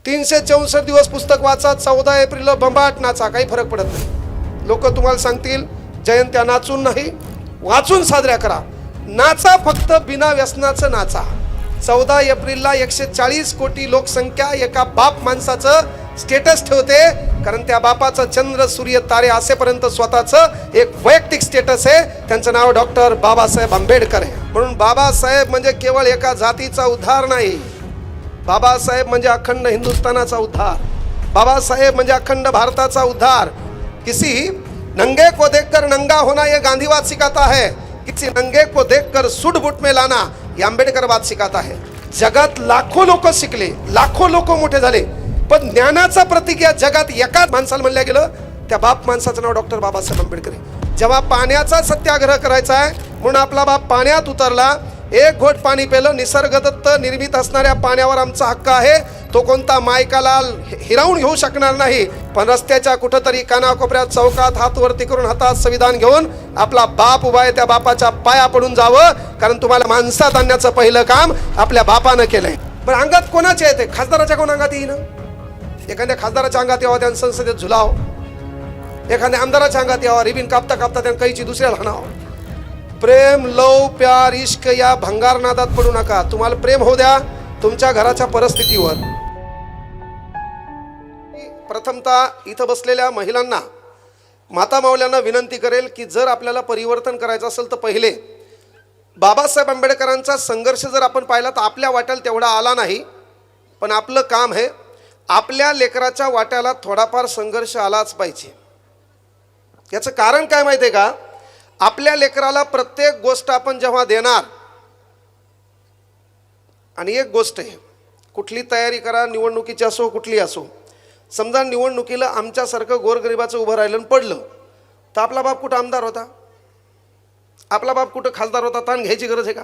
364 दिवस पुस्तक वाचा, 14 एप्रिलला बंबाट नाचा, काही फरक पडत नाही। लोक तुम्हाला सांगतील जयंत्या नाचून नाही, वाचून साजऱ्या करा। नाचा, फक्त बिना व्यसनाचं नाचा। 14 एप्रिलला 140 कोटी लोकसंख्या एका बाप माणसाचं स्टेटस ठेवते, कारण त्या बापाचं चंद्र सूर्य तारे असेपर्यंत स्वतःचं एक वैयक्तिक स्टेटस आहे। त्यांचं नाव डॉक्टर बाबासाहेब आंबेडकर आहे। म्हणून बाबासाहेब म्हणजे केवळ एका जातीचा उद्धार नाही, बाबासाहेब म्हणजे अखंड हिंदुस्थानाचा उद्धार, बाबासाहेब म्हणजे अखंड भारताचा उद्धार। किसी नंगे को देखकर नंगा होना ये गांधीवाद सिखाता है, किसी नंगे को देखकर सुट बुट में लाना ये आंबेडकरवाद सिखाता है। जगात लाखो लोक शिकले, लाखो लोक मोठे झाले, पण ज्ञानाचा प्रतीक या जगात एका माणसाला म्हणलं गेलं, त्या बाप माणसाचं नाव डॉक्टर बाबासाहेब आंबेडकर आहे। जेव्हा पाण्याचा सत्याग्रह करायचा आहे म्हणून आपला बाप पाण्यात उतरला, एक घोट पाणी पेलं, निसर्गदत्त निर्मित असणाऱ्या पाण्यावर आमचा हक्क आहे, तो कोणता मायकाला हिरावून घेऊ शकणार नाही। पण रस्त्याच्या कुठंतरी कानाकोपऱ्यात चौकात हात वरती करून हातात संविधान घेऊन आपला बाप उभा आहे, त्या बापाच्या पाया पडून जावं, कारण तुम्हाला माणसात आणण्याचं पहिलं काम आपल्या बापानं केलंय। पण अंगात कोणाचे येते? खासदाराच्या कोण अंगात येईन? एखाद्या खासदाराच्या अंगात यावं त्यानं संसदेत झुलाव, एखाद्या आमदाराच्या अंगात यावं रिबीन कापता कापता त्यानं कैची दुसऱ्याला हाणावं। प्रेम, लव, प्यार, इश्क या भंगार नादात पडू नका। तुम्हाला प्रेम होऊ द्या तुमच्या घराच्या परिस्थितीवर। प्रथमतः इथं बसलेल्या महिलांना, माता माऊल्यांना विनंती करेल की जर आपल्याला परिवर्तन करायचं असेल तर पहिले बाबासाहेब आंबेडकरांचा संघर्ष जर आपण पाहिला तर आपल्या वाट्याला तेवढा आला नाही, पण आपलं काम आहे आपल्या लेकराच्या वाट्याला थोडाफार संघर्ष आलाच पाहिजे। याचं कारण काय माहिती आहे का? आपल्या लेकराला प्रत्येक गोष्ट आपण जेव्हा देणार, आणि एक गोष्ट आहे, कुठली तयारी करा, निवडणुकीची असो कुठली असो, समजा निवडणुकीला आमच्यासारखं गोरगरिबाचं उभं राहिलं आणि पडलं तर आपला बाप कुठं आमदार होता, आपला बाप कुठं खासदार होता? ताण घ्यायची गरज आहे का?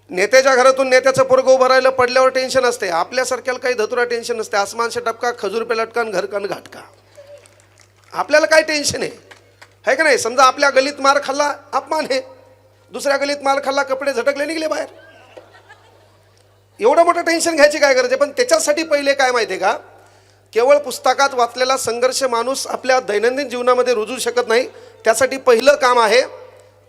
नेत्याच्या घरातून नेत्याचं पोरगं उभं राहिलं, पडल्यावर टेन्शन असते, आपल्यासारख्याला काही धतुरा टेन्शन नसते। आसमान से टपका, खजूर पे लटकन, घर कन घाटका, आपल्याला काय टेन्शन आहे का नाही? समजा आपल्या गलीत मार खाल्ला, अपमान आहे, दुसऱ्या गलीत मार खाल्ला, कपडे झटकले, निघले बाहेर, एवढं मोठं टेन्शन घ्यायची काय गरज आहे? पण त्याच्यासाठी पहिले काय माहिती आहे का, केवळ पुस्तकात वाचलेला संघर्ष माणूस आपल्या दैनंदिन जीवनामध्ये रुजू शकत नाही। त्यासाठी पहिलं काम आहे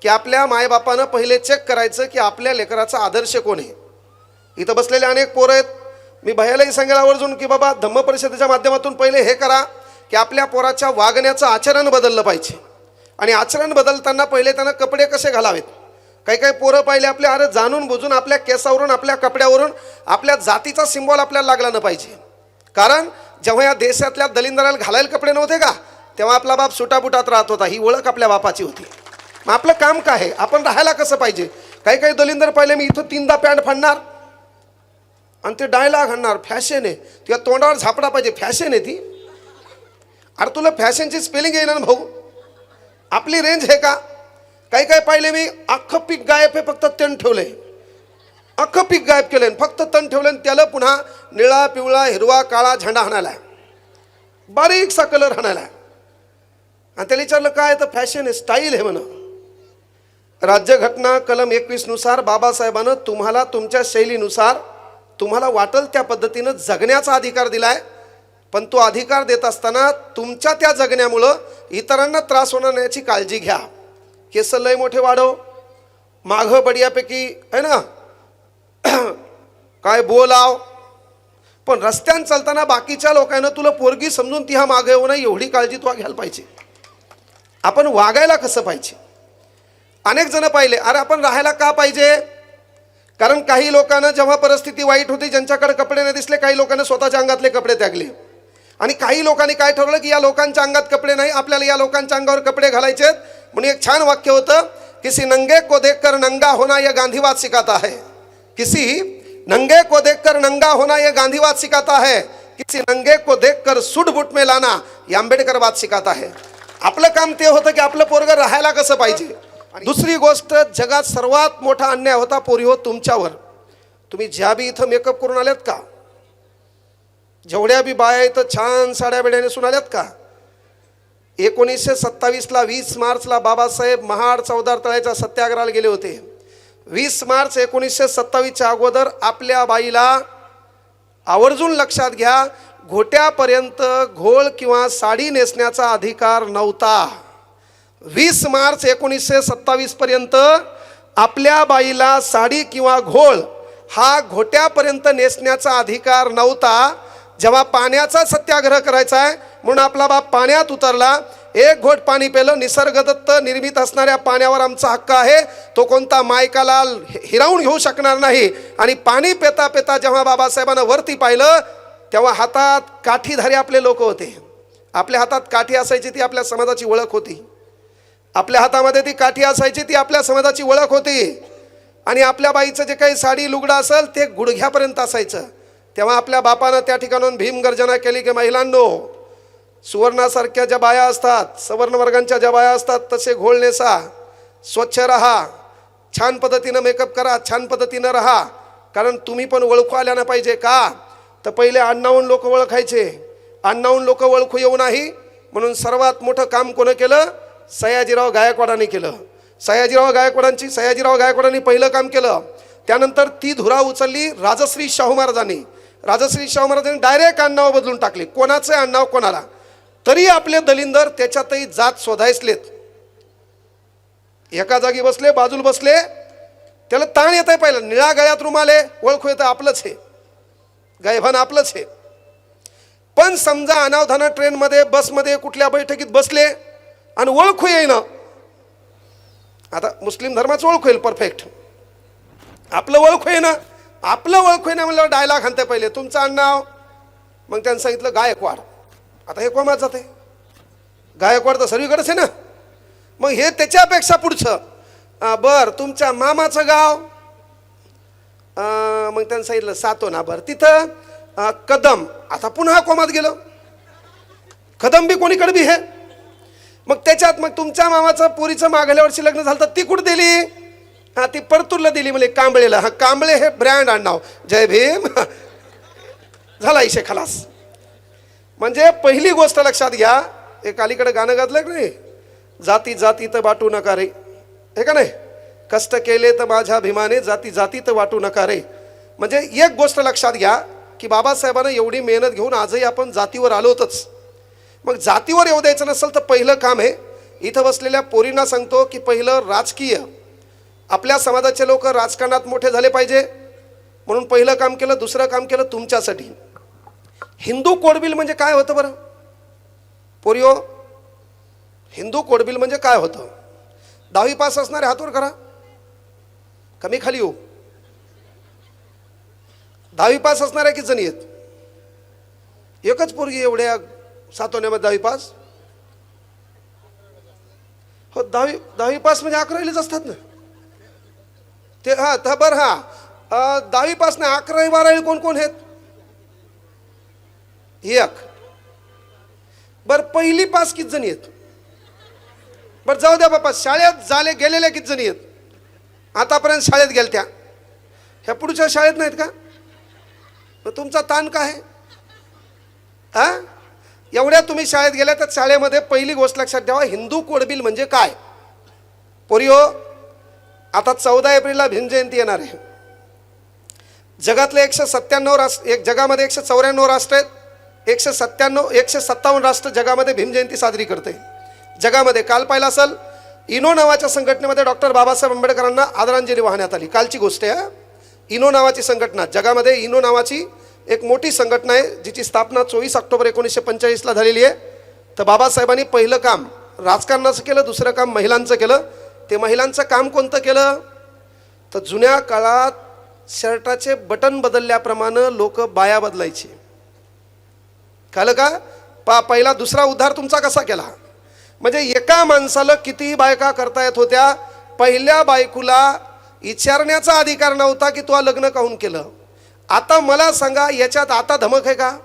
की आपल्या मायबापानं पहिले चेक करायचं की आपल्या लेकराचा आदर्श कोण आहे। इथं बसलेले अनेक पोरं आहेत, मी भैयालाही सांगेल आवर्जून की बाबा धम्म परिषदेच्या माध्यमातून पहिले हे करा की आपल्या पोराच्या वागण्याचं आचरण बदललं पाहिजे, आणि आचरण बदलताना पहिले त्यांना कपडे कसे घालावेत। काही काही पोरं पाहिले आपले, अरे जाणून बुजून आपल्या केसावरून, आपल्या कपड्यावरून आपल्या जातीचा सिंबॉल आपल्याला लागला न पाहिजे। कारण जेव्हा या देशातल्या दलिंदराला घालायला कपडे नव्हते का, तेव्हा आपला बाप सुटाबुटात राहत होता, ही ओळख आपल्या बापाची होती। मग आपलं काम काय आहे, आपण राहायला कसं पाहिजे? काही काही दलिंदर पाहिले, मी इथं 3दा पॅन्ट फाडणार आणि ते डायलॉग हाणणार, फॅशन आहे, तुझ्या तोंडावर झापडा पाहिजे, फॅशन आहे ती। अरे तुला फॅशनची स्पेलिंग येईना ना भाऊ, आपली रेंज आहे का? काही काही पाहिले मी, अख्खं पीक गायब आहे, फक्त तण ठेवलंय, अख्खं पीक गायब केलंय, फक्त तण ठेवलंय, त्याला पुन्हा निळा, पिवळा, हिरवा, काळा झेंडा हाणायला, बारीकसा कलर हाणायला, आणि त्याला विचारलं काय? तर फॅशन आहे, स्टाईल आहे म्हणा। राज्यघटना कलम 21 नुसार बाबासाहेबांनं तुम्हाला तुमच्या शैलीनुसार तुम्हाला वाटेल त्या पद्धतीनं जगण्याचा अधिकार दिलाय, पण तो अधिकार देत असताना तुमच्या त्या जगण्यामुळं इतरांना त्रास होणार नाही याची काळजी घ्या। केस लय मोठे वाढव, माघ बढियापैकी आहे ना काय बोलाव, पण रस्त्यानं चालताना बाकीच्या लोकांना तुला पोरगी समजून ती हा मागे येऊ नये एवढी काळजी तू घ्यायला पाहिजे। आपण वागायला कसं पाहिजे? अनेक जण पाहिले, अरे आपण राहायला का पाहिजे? कारण काही लोकांना जेव्हा परिस्थिती वाईट होती, ज्यांच्याकडे कपडे नाही दिसले, काही लोकांना स्वतःच्या अंगातले कपडे त्यागले, आणि काही लोकांनी काय ठरवलं की या लोकांच्या अंगात कपडे नाही, आपल्याला या लोकांच्या अंगावर कपडे घालायचे। म्हणून एक छान वाक्य होतं, किसी नंगे को देखकर नंगा होना यह गांधीवाद सिखाता है, किसी नंगे को देखकर नंगा होना यह गांधीवाद सिखाता है, किसी नंगे को देखकर सुट बुट में लाना यह आंबेडकरवाद सिखाता है। आपलं काम ते होतं की आपलं पोरगं राहायला कसं पाहिजे। दुसरी गोष्ट, जगात सर्वात मोठा अन्याय होता पोरीहो तुमच्यावर। तुम्ही ज्या बी इथं मेकअप करून आल्यात का, जेवढ्या बी बाया इथं छान साड्या बिड्या नेसून आल्यात का, 1927ला 20 मार्चला बाबासाहेब महाड चौदार तळ्याच्या सत्याग्रहाला गेले होते। 20 मार्च 1927च्या अगोदर आपल्या बाईला आवर्जून लक्षात घ्या, घोट्यापर्यंत घोळ किंवा साडी नेसण्याचा अधिकार नव्हता. 20 मार्च 1927 पर्यंत आपल्या बाईला साडी किंवा घोळ हा घोट्यापर्यंत नेसण्याचा अधिकार नव्हता. जेव्हा पाण्याचा सत्याग्रह करायचा आहे म्हणून आपला बाप पाण्यात उतरला, एक घोट पाणी पेलं, निसर्गदत्त निर्मित असणाऱ्या पाण्यावर आमचा हक्क आहे, तो कोणता मायकाला हिरावून घेऊ शकणार नाही. आणि पाणी पेता पेता जेव्हा बाबासाहेबांना वरती पाहिलं तेव्हा हातात काठीधारी आपले लोक होते. आपल्या हातात काठी असायची ती आपल्या समाजाची ओळख होती. आपल्या हातामध्ये ती काठी असायची ती आपल्या समाजाची ओळख होती. आणि आपल्या बाईचं जे काही साडी लुगडं असेल ते गुडघ्यापर्यंत असायचं. तेव्हा आपल्या बापानं त्या ठिकाणून भीमगर्जना केली की महिलांनो, सुवर्णासारख्या ज्या बाया असतात, सवर्ण वर्गांच्या ज्या बाया असतात तसे घोळ नेसा, स्वच्छ राहा, छान पद्धतीनं मेकअप करा, छान पद्धतीनं राहा, कारण तुम्ही पण ओळखू आल्या ना पाहिजे. का तर पहिले आडनावून लोक ओळखायचे, आडनावून लोक ओळखू येऊ नाही म्हणून सर्वात मोठं काम कोणं केलं? सयाजीराव गायकवाडांनी केलं. सयाजीराव गायकवाडांनी पहिलं काम केलं. त्यानंतर ती धुरा उचलली राजश्री शाहू महाराजांनी. राजश्री शाहू महाराजांनी डायरेक्ट आडनाव बदलून टाकले, कोणाचं आडनाव कोणाला. तरी आपले दलिंदर त्याच्यातही जात शोधायचलेत. एका जागी बसले, बाजूला बसले, त्याला ताण येत आहे. पहिलं निळा गळ्यात रुमाल आहे, ओळखू येतं आपलंच आहे, गायभान आपलंच आहे. पण समजा अनावधानं ट्रेनमध्ये, बसमध्ये, कुठल्या बैठकीत बसले आणि ओळखू येईना. आता मुस्लिम धर्माचं ओळखू येईल परफेक्ट, आपलं ओळखू येईना. आपलं ओळखू येईना म्हणल्यावर डायलॉग हाणते पहिले, तुमचं आडनाव. मग त्यांनी सांगितलं गायकवाड. आता हे कोमात जाते, गायकवाड तर सर्वीकडेच आहे ना. मग हे त्याच्यापेक्षा पुढचं, बरं तुमच्या मामाचं गाव. मग त्यांनी सांगितलं सातोना. बरं तिथं कदम. आता पुन्हा कोमात गेलं, कदम बी कोणीकडे बी हे. मग त्याच्यात मग तुमच्या मामाचं पोरीचं मागल्या वर्षी लग्न झालं तर ती कुठं दिली? हा ती परतूरला दिली म्हणजे कांबळेला. हा कांबळे हे ब्रँड आडनाव, जय भीम, झाला इशे खलास. म्हणजे पहिली गोष्ट लक्षात घ्या, एक अलीकडे गाणं गाजलं की नाही, जाती जाती तर वाटू नका रे, हे का नाही, कष्ट केले तर माझ्या भीमाने, जाती जाती तर वाटू नका रे. म्हणजे एक गोष्ट लक्षात घ्या की बाबासाहेबांना एवढी मेहनत घेऊन आजही आपण जातीवर आलो होतच. मग जातीवर येऊ द्यायचं नसेल तर पहिलं काम आहे, इथं बसलेल्या पोरींना सांगतो की पहिलं राजकीय, आपल्या समाजाचे लोक राजकारणात मोठे झाले पाहिजे म्हणून पहिलं काम केलं. दुसरं काम केलं तुमच्यासाठी. हिंदू कोड बिल म्हणजे काय होतं बरं पोरियो? हिंदू कोड बिल म्हणजे काय होतं? 10वी पास असणारे हातवर करा, कमी खाली येऊ. 10वी पास असणाऱ्या किती जणी आहेत? एकच पोरगी एवढ्या सातवण्यामध्ये 10वी पास. हो 10वी पास म्हणजे 11वीलाच असतात ना ते. हा तर बरं, हा 10वी पास नाही, 11वी 12वी कोण कोण आहेत? एक. बरं पहिली पास किती जणी आहेत? बरं जाऊ द्या बापा, शाळेत झाले गेलेल्या किती जणी आहेत आतापर्यंत शाळेत गेलत्या? ह्या पुढच्या शाळेत नाहीत का? मग तुमचा ताण काय आहे? हा एवढ्या तुम्ही शाळेत गेल्या तर शाळेमध्ये पहिली गोष्ट लक्षात ठेवा, हिंदू कोड बिल म्हणजे काय. पोरियो आता 14 एप्रिलला भीम जयंती येणार आहे. जगातले 197 राष्ट्र, एक जगामध्ये 194 राष्ट्र आहेत, 157 राष्ट्र जगामध्ये भीम जयंती साजरी करते. जगामध्ये काल पाहिलं असेल, इनो नावाच्या संघटनेमध्ये डॉक्टर बाबासाहेब आंबेडकरांना आदरांजली वाहण्यात आली. कालची गोष्ट आहे. इनो नावाची संघटना, जगामध्ये इनो नावाची एक मोठी संघटना आहे जिची स्थापना 24 ऑक्टोबर 1945ला झालेली आहे. तर बाबासाहेबांनी पहिलं काम राजकारणाचं केलं, दुसरं काम महिलांचं केलं. ते महिलांचं काम कोणतं केलं तर जुन्या काळात शर्टाचे बटन बदलल्याप्रमाणे लोक बाया बदलायचे. कळलं का? पहिला दुसरा उद्धार तुमचा कसा केला? म्हणजे एका माणसाला कितीही बायका करता येत होत्या. पहिल्या बायकोला विचारण्याचा अधिकार नव्हता की तू लग्न काहून केलं. आता मला सांगा, याच्यात आता धमक आहे का?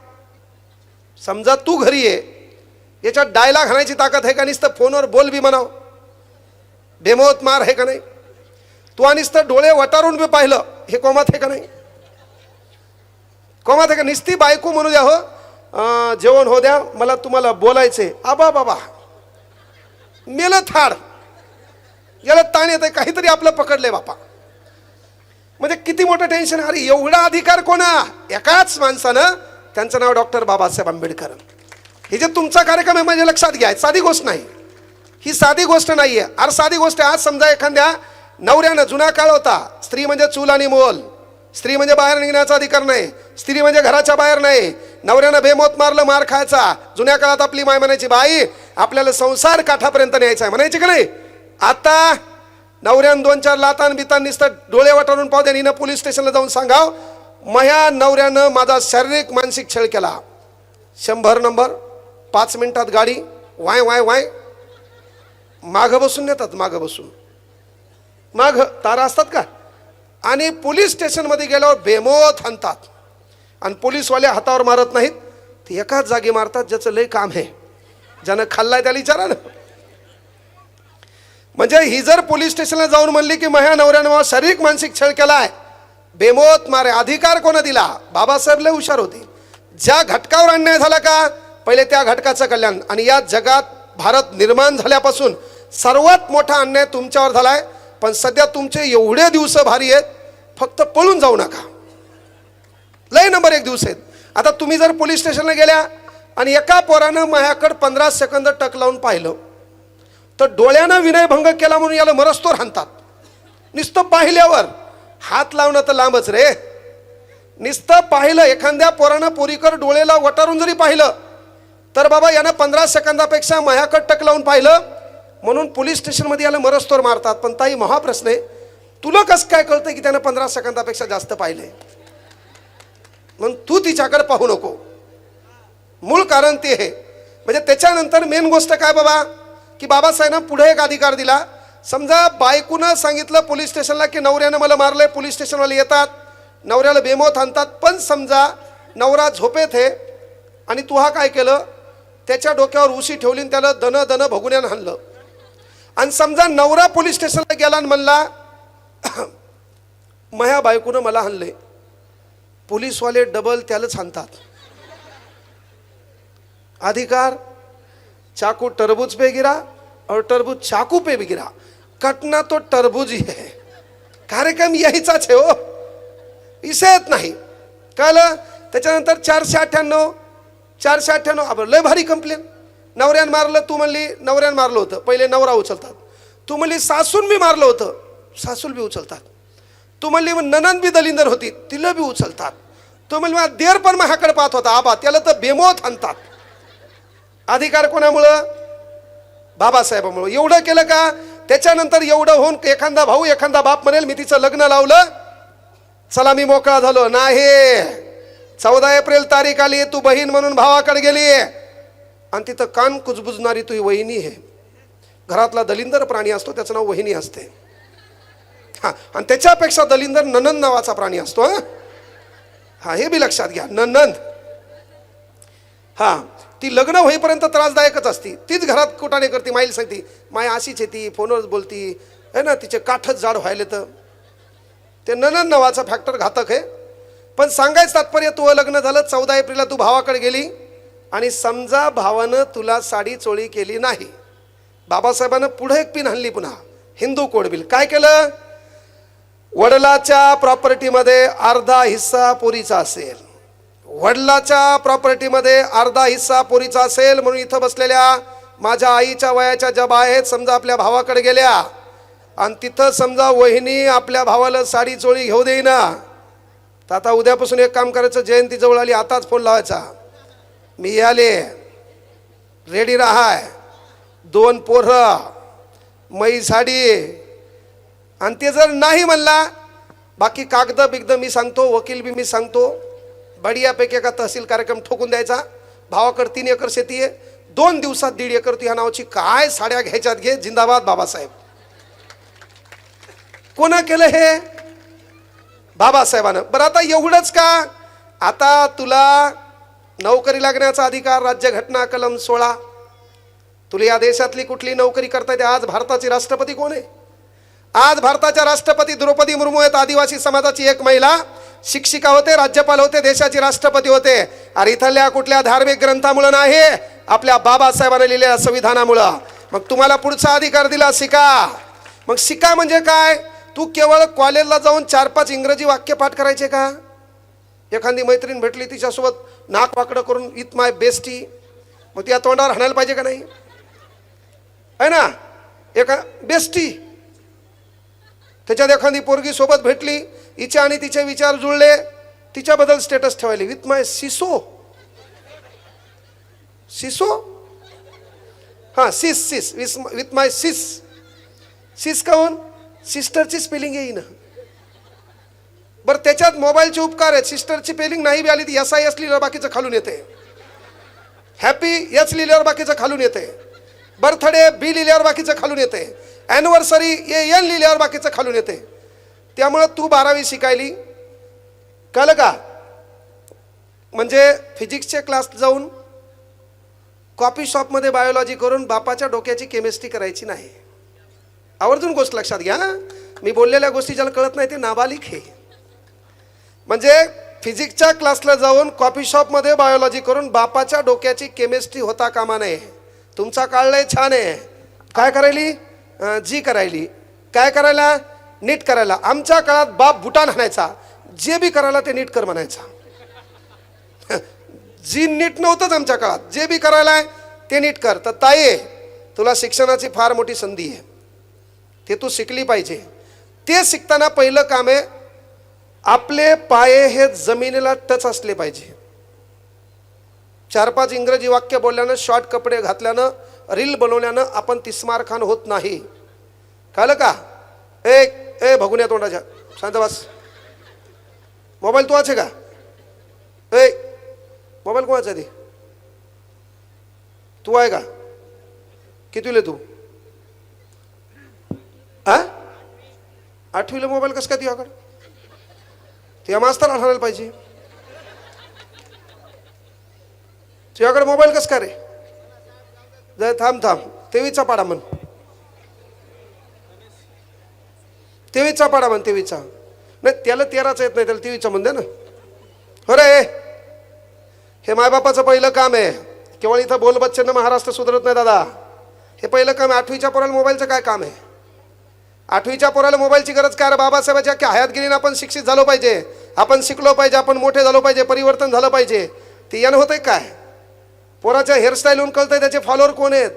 समजा तू घरी आहे, याच्यात डायलॉग हाणायची ताकद आहे का? नुसतं फोनवर बोल बी म्हणाव, बेमोत मार आहे का नाही? तू नुसतं डोळे वटारून बी पाहिलं, हे कोमात आहे का नाही? कोमात आहे का? नुसती बायको म्हणू द्या, हो जेवण हो द्या, मला तुम्हाला बोलायचे. आबा बाबा मेलं थाड, याला ताण येत आहे, काहीतरी आपलं पकडले बापा. म्हणजे किती मोठं टेन्शन. अरे एवढा अधिकार कोणा? एकाच माणसानं, त्यांचं नाव डॉक्टर बाबासाहेब आंबेडकर. हे जे तुमचा कार्यक्रम आहे माझ्या लक्षात घ्या, साधी गोष्ट नाही ही, साधी गोष्ट नाहीये. अरे साधी गोष्ट आहे. आज समजा एखाद्या नवऱ्यानं, जुना काळ होता, स्त्री म्हणजे चूल आणि मोल, स्त्री म्हणजे बाहेर निघण्याचा अधिकार नाही, स्त्री म्हणजे घराच्या बाहेर नाही. नवऱ्यानं बेमोत मारलं, मार खायचा. जुन्या काळात आपली माय म्हणायची, बाई आपल्याला संसार काठापर्यंत न्यायचा आहे, म्हणायची का नाही? आता नवऱ्यानं 2-4 लातान बितान नुसतं डोळे वाटारून पाहू द्या, पोलीस स्टेशनला जाऊन सांगाव, माझ्या नवऱ्यानं माझा शारीरिक मानसिक छळ केला. 100 नंबर, 5 मिनिटात गाडी वाय वाय वाय, मागं बसून नेतात, मागं बसून, माग तारा असतात का, आणि पोलीस स्टेशनमध्ये गेल्यावर बेमोत हाणतात. आणि पोलीसवाले हातावर मारत नाहीत, ते एकाच जागी मारतात ज्याचं लय काम आहे, ज्यानं खाल्लाय त्याला विचारा ना. म्हणजे ही जर पोलीस स्टेशनला जाऊन म्हणली की माझ्या नवऱ्यानं मला शारीरिक मानसिक छळ केलाय, बेमोत मारे. अधिकार कोणा दिला? बाबासाहेब लय हुशार होते. ज्या घटकावर अन्याय झाला का, पहिले त्या घटकाचं कल्याण. आणि या जगात भारत निर्माण झाल्यापासून सर्वात मोठा अन्याय तुमच्यावर झालाय. पण सध्या तुमचे एवढे दिवस भारी आहेत, फक्त पळून जाऊ नका, लय नंबर 1 दिवस आहेत. आता तुम्ही जर पोलीस स्टेशनला गेल्या आणि एका पोरानं माझ्याकडे 15 सेकंद टक लावून पाहिलं, तर डोळ्यानं विनयभंग केला म्हणून याला मरस्तोर हाणतात. नुसतं पाहिल्यावर, हात लावणं तर लांबच रे, नुसतं पाहिलं, एखाद्या पोरानं पोरीकर डोळेला वटारून जरी पाहिलं, तर बाबा यानं 15 सेकंदापेक्षा माझ्याकडे टक लावून पाहिलं म्हणून पोलीस स्टेशनमध्ये याला मरस्तोर मारतात. पण ताई, महाप्रश्न आहे, तुला कसं काय कळतंय की त्यानं 15 सेकंदापेक्षा जास्त पाहिलंय? म्हणून तू तिच्याकडे पाहू नको. मूळ कारण ते आहे. म्हणजे त्याच्यानंतर मेन गोष्ट काय बाबा, की बाबासाहेबांना पुढे एक अधिकार दिला. समजा बायकोनं सांगितलं पोलीस स्टेशनला की नवऱ्यानं मला मारलंय, पोलीस स्टेशनवाले येतात, नवऱ्याला बेमोत आणतात. पण समजा नवरा झोपेत आहे आणि तू हा काय केलं, त्याच्या डोक्यावर उशी ठेवली आणि त्याला दन दन भगुण्यानं हाणलं. आणि समजा नवरा पोलीस स्टेशनला गेला आणि म्हणला माझ्या बायकोनं मला हाणले, पोलीसवाले डबल त्यालाच हाणतात. अधिकार, चाकू तरबूज पे गिरा और तरबूज चाकू पे भी गिरा, कटना तो तरबूज ही है. कार्यक्रम यायचाच आहे हो, इसेत नाही कळलं. त्याच्यानंतर 498 लय भारी कंप्लेन. नवऱ्यानं मारलं, तू म्हणली नवऱ्यानं मारलं होतं, पहिले नवरा उचलतात. तू म्हणली सासून बी मारलं होतं, सासूल बी उचलतात. तू म्हणली ननंद बी दलिंदर होती, तिला बी उचलतात. तू म्हणली मला देर पण माझ्याकडे पाहत होता आबा, त्याला तर बेमोत हाणतात. अधिकार कोणामुळं? बाबासाहेबांमुळं. एवढं केलं का? त्याच्यानंतर एवढं होऊन एखादा भाऊ, एखादा बाप म्हणेल मी तिचं लग्न लावलं, चला मी मोकळा झालो. नाही, 14 एप्रिल तारीख आली, तू बहीण म्हणून भावाकडे गेली आणि तिथं कान कुजबुजणारी तुझी वहिनी आहे. घरातला दलिंदर प्राणी असतो, त्याचं नाव वहिनी असते. हा, आणि त्याच्यापेक्षा दलिंदर ननंद नावाचा प्राणी असतो. हा, हे बी लक्षात घ्या. ननंद, हा, ती लग्न होईपर्यंत त्रासदायकच असती. तीच घरात कुटाने करते, माईल सांगते माय अशीच येते, फोनवर बोलती आहे ना, तिचे काठच जाड व्हायले. तर ते ननंद नावाचा फॅक्टर घातक आहे. पण सांगायचं तात्पर्य, तू लग्न झालं, 14 एप्रिलला तू भावाकडे गेली आणि समजा भावानं तुला साडी चोळी केली नाही, बाबासाहेबांना पुढे एक पिन हल्ली. पुन्हा हिंदू कोड बिल काय केलं, वडिलाच्या प्रॉपर्टीमध्ये अर्धा हिस्सा पोरीचा असेल, वडिलाच्या प्रॉपर्टीमध्ये अर्धा हिस्सा पोरीचा असेल. म्हणून इथं बसलेल्या माझ्या आईच्या वयाच्या ज्या बाया आहेत, समजा आपल्या भावाकडे गेल्या आणि तिथं समजा वहिनी आपल्या भावाला साडी चोळी घेऊ देईना, तर आता उद्यापासून एक काम करायचं, जयंती जवळ आली, आताच फोन लावायचा, मी आले, रेडी राहाय, 2 पोरं, मै साडी. आणि ते जर नाही म्हणला, बाकी कागद बिगद मी सांगतो, वकील बी मी सांगतो, बढियापैकी एका तहसील कार्यक्रम ठोकून द्यायचा. भावाकडे 3 एकर शेती आहे, 2 दिवसात 1.5 एकर ह्या नावाची काय साड्या घ्यायच्यात घे. जिंदाबाद बाबासाहेब. कोणा केलं हे? बाबासाहेबानं. बरं, आता एवढंच का? आता तुला नोकरी लागण्याचा अधिकार, राज्यघटना कलम 16. तुला या देशातली कुठली नोकरी करता येते? आज भारताची राष्ट्रपती कोण आहे? आज भारताच्या राष्ट्रपती द्रौपदी मुर्मू आहेत. आदिवासी समाजाची एक महिला शिक्षिका होते, राज्यपाल होते, देशाची राष्ट्रपती होते. अरे इथल्या कुठल्या धार्मिक ग्रंथामुळे नाही, आपल्या बाबासाहेबांनी लिहिलेल्या संविधानामुळं. मग तुम्हाला पुढचा अधिकार दिला, शिका. मग शिका म्हणजे काय? तू केवळ कॉलेजला जाऊन 4-5 इंग्रजी वाक्य पाठ करायचे का? एखादी मैत्रीण भेटली तिच्यासोबत नाक वाकडं करून विथ माय बेस्टी, मग ती या तोंडावर हाणायला पाहिजे का नाही? आहे ना, एका बेस्टी. त्याच्यात एखादी पोरगी सोबत भेटली, हिचे आणि तिचे विचार जुळले, तिच्याबद्दल स्टेटस ठेवायली विथ माय सिसो. सिसो, हां सिस सिस विथ माय सिस. सिस काहून? सिस्टरची स्पेलिंग येईन. बरं त्याच्यात मोबाईलचे उपकार आहेत. सिस्टरची स्पेलिंग नाही बी आली ती एस लिहिल्यावर बाकीचं खालून येते. हॅपी एच लिहिल्यावर बाकीचं खालून येते. बर्थडे बी लिहिल्यावर बाकीचं खालून येते. ॲनिव्हर्सरी एन लिहिल्यावर बाकीचं खालून येते. त्यामुळं तू 12वी शिकायली, कळलं का? म्हणजे फिजिक्सचे क्लास जाऊन कॉफी शॉपमध्ये बायोलॉजी करून बापाच्या डोक्याची केमिस्ट्री करायची नाही. आवर्जून गोष्ट लक्षात घ्या. मी बोललेल्या गोष्टी ज्याला कळत नाही ते नाबालिक आहे. म्हणजे फिजिक्सच्या क्लासला जाऊन कॉफी शॉपमध्ये बायोलॉजी करून बापाच्या डोक्याची केमिस्ट्री होता कामा नये. तुमचा काळ लय छान आहे. काय करायली? जी करायली. काय करायला? नीट करायला. आमच्या काळात बाप बुटान हाणायचा, जे बी करायला ते नीट कर म्हणायचा. जी नीट नव्हतंच आमच्या काळात, जे बी करायला ते नीट कर. तर ताई, तुला शिक्षणाची फार मोठी संधी आहे, ते तू शिकली पाहिजे. ते शिकताना पहिलं काम आहे, आपले पाये हे जमिनीला टच असले पाहिजे. 4-5 इंग्रजी वाक्य बोलल्यानं, शॉर्ट कपडे घातल्यानं, रील बनवल्यानं आपण तिस्मार खान होत नाही. कळलं का? ए भगुन्या तोंडाच्या, शांत बस. मोबाईल तू आहे का? मोबाईल कोणाचा आहे? तू आहे का? कितवीला तू? 8वीला मोबाईल कसं काय तुझ्याकडं? तुझ्या मास्तर आणायला पाहिजे. तुझ्याकडे मोबाईल कसं काय रे? जाय थांब 23चा पाडा म्हण. 23चा पाडा म्हण. 23चा नाही, त्याला 13चा येत नाही, त्याला 23चा म्हण दे ना. हो रे, हे मायबापाचं पहिलं काम आहे. केवळ इथं बोल बच्चन महाराष्ट्र सुधारत नाही दादा. हे पहिलं काम आहे. 8वीच्या पोराला मोबाईलचं काय काम आहे? 8वीच्या पोराला मोबाईलची गरज काय? बाबासाहेबांच्या की हयातगिरीनं आपण शिक्षित झालो पाहिजे, आपण शिकलो पाहिजे, आपण मोठे झालो पाहिजे, परिवर्तन झालं पाहिजे. ते यानं होतंय काय? पोराच्या हेअरस्टाईलहून कळतंय त्याचे फॉलोअर कोण आहेत.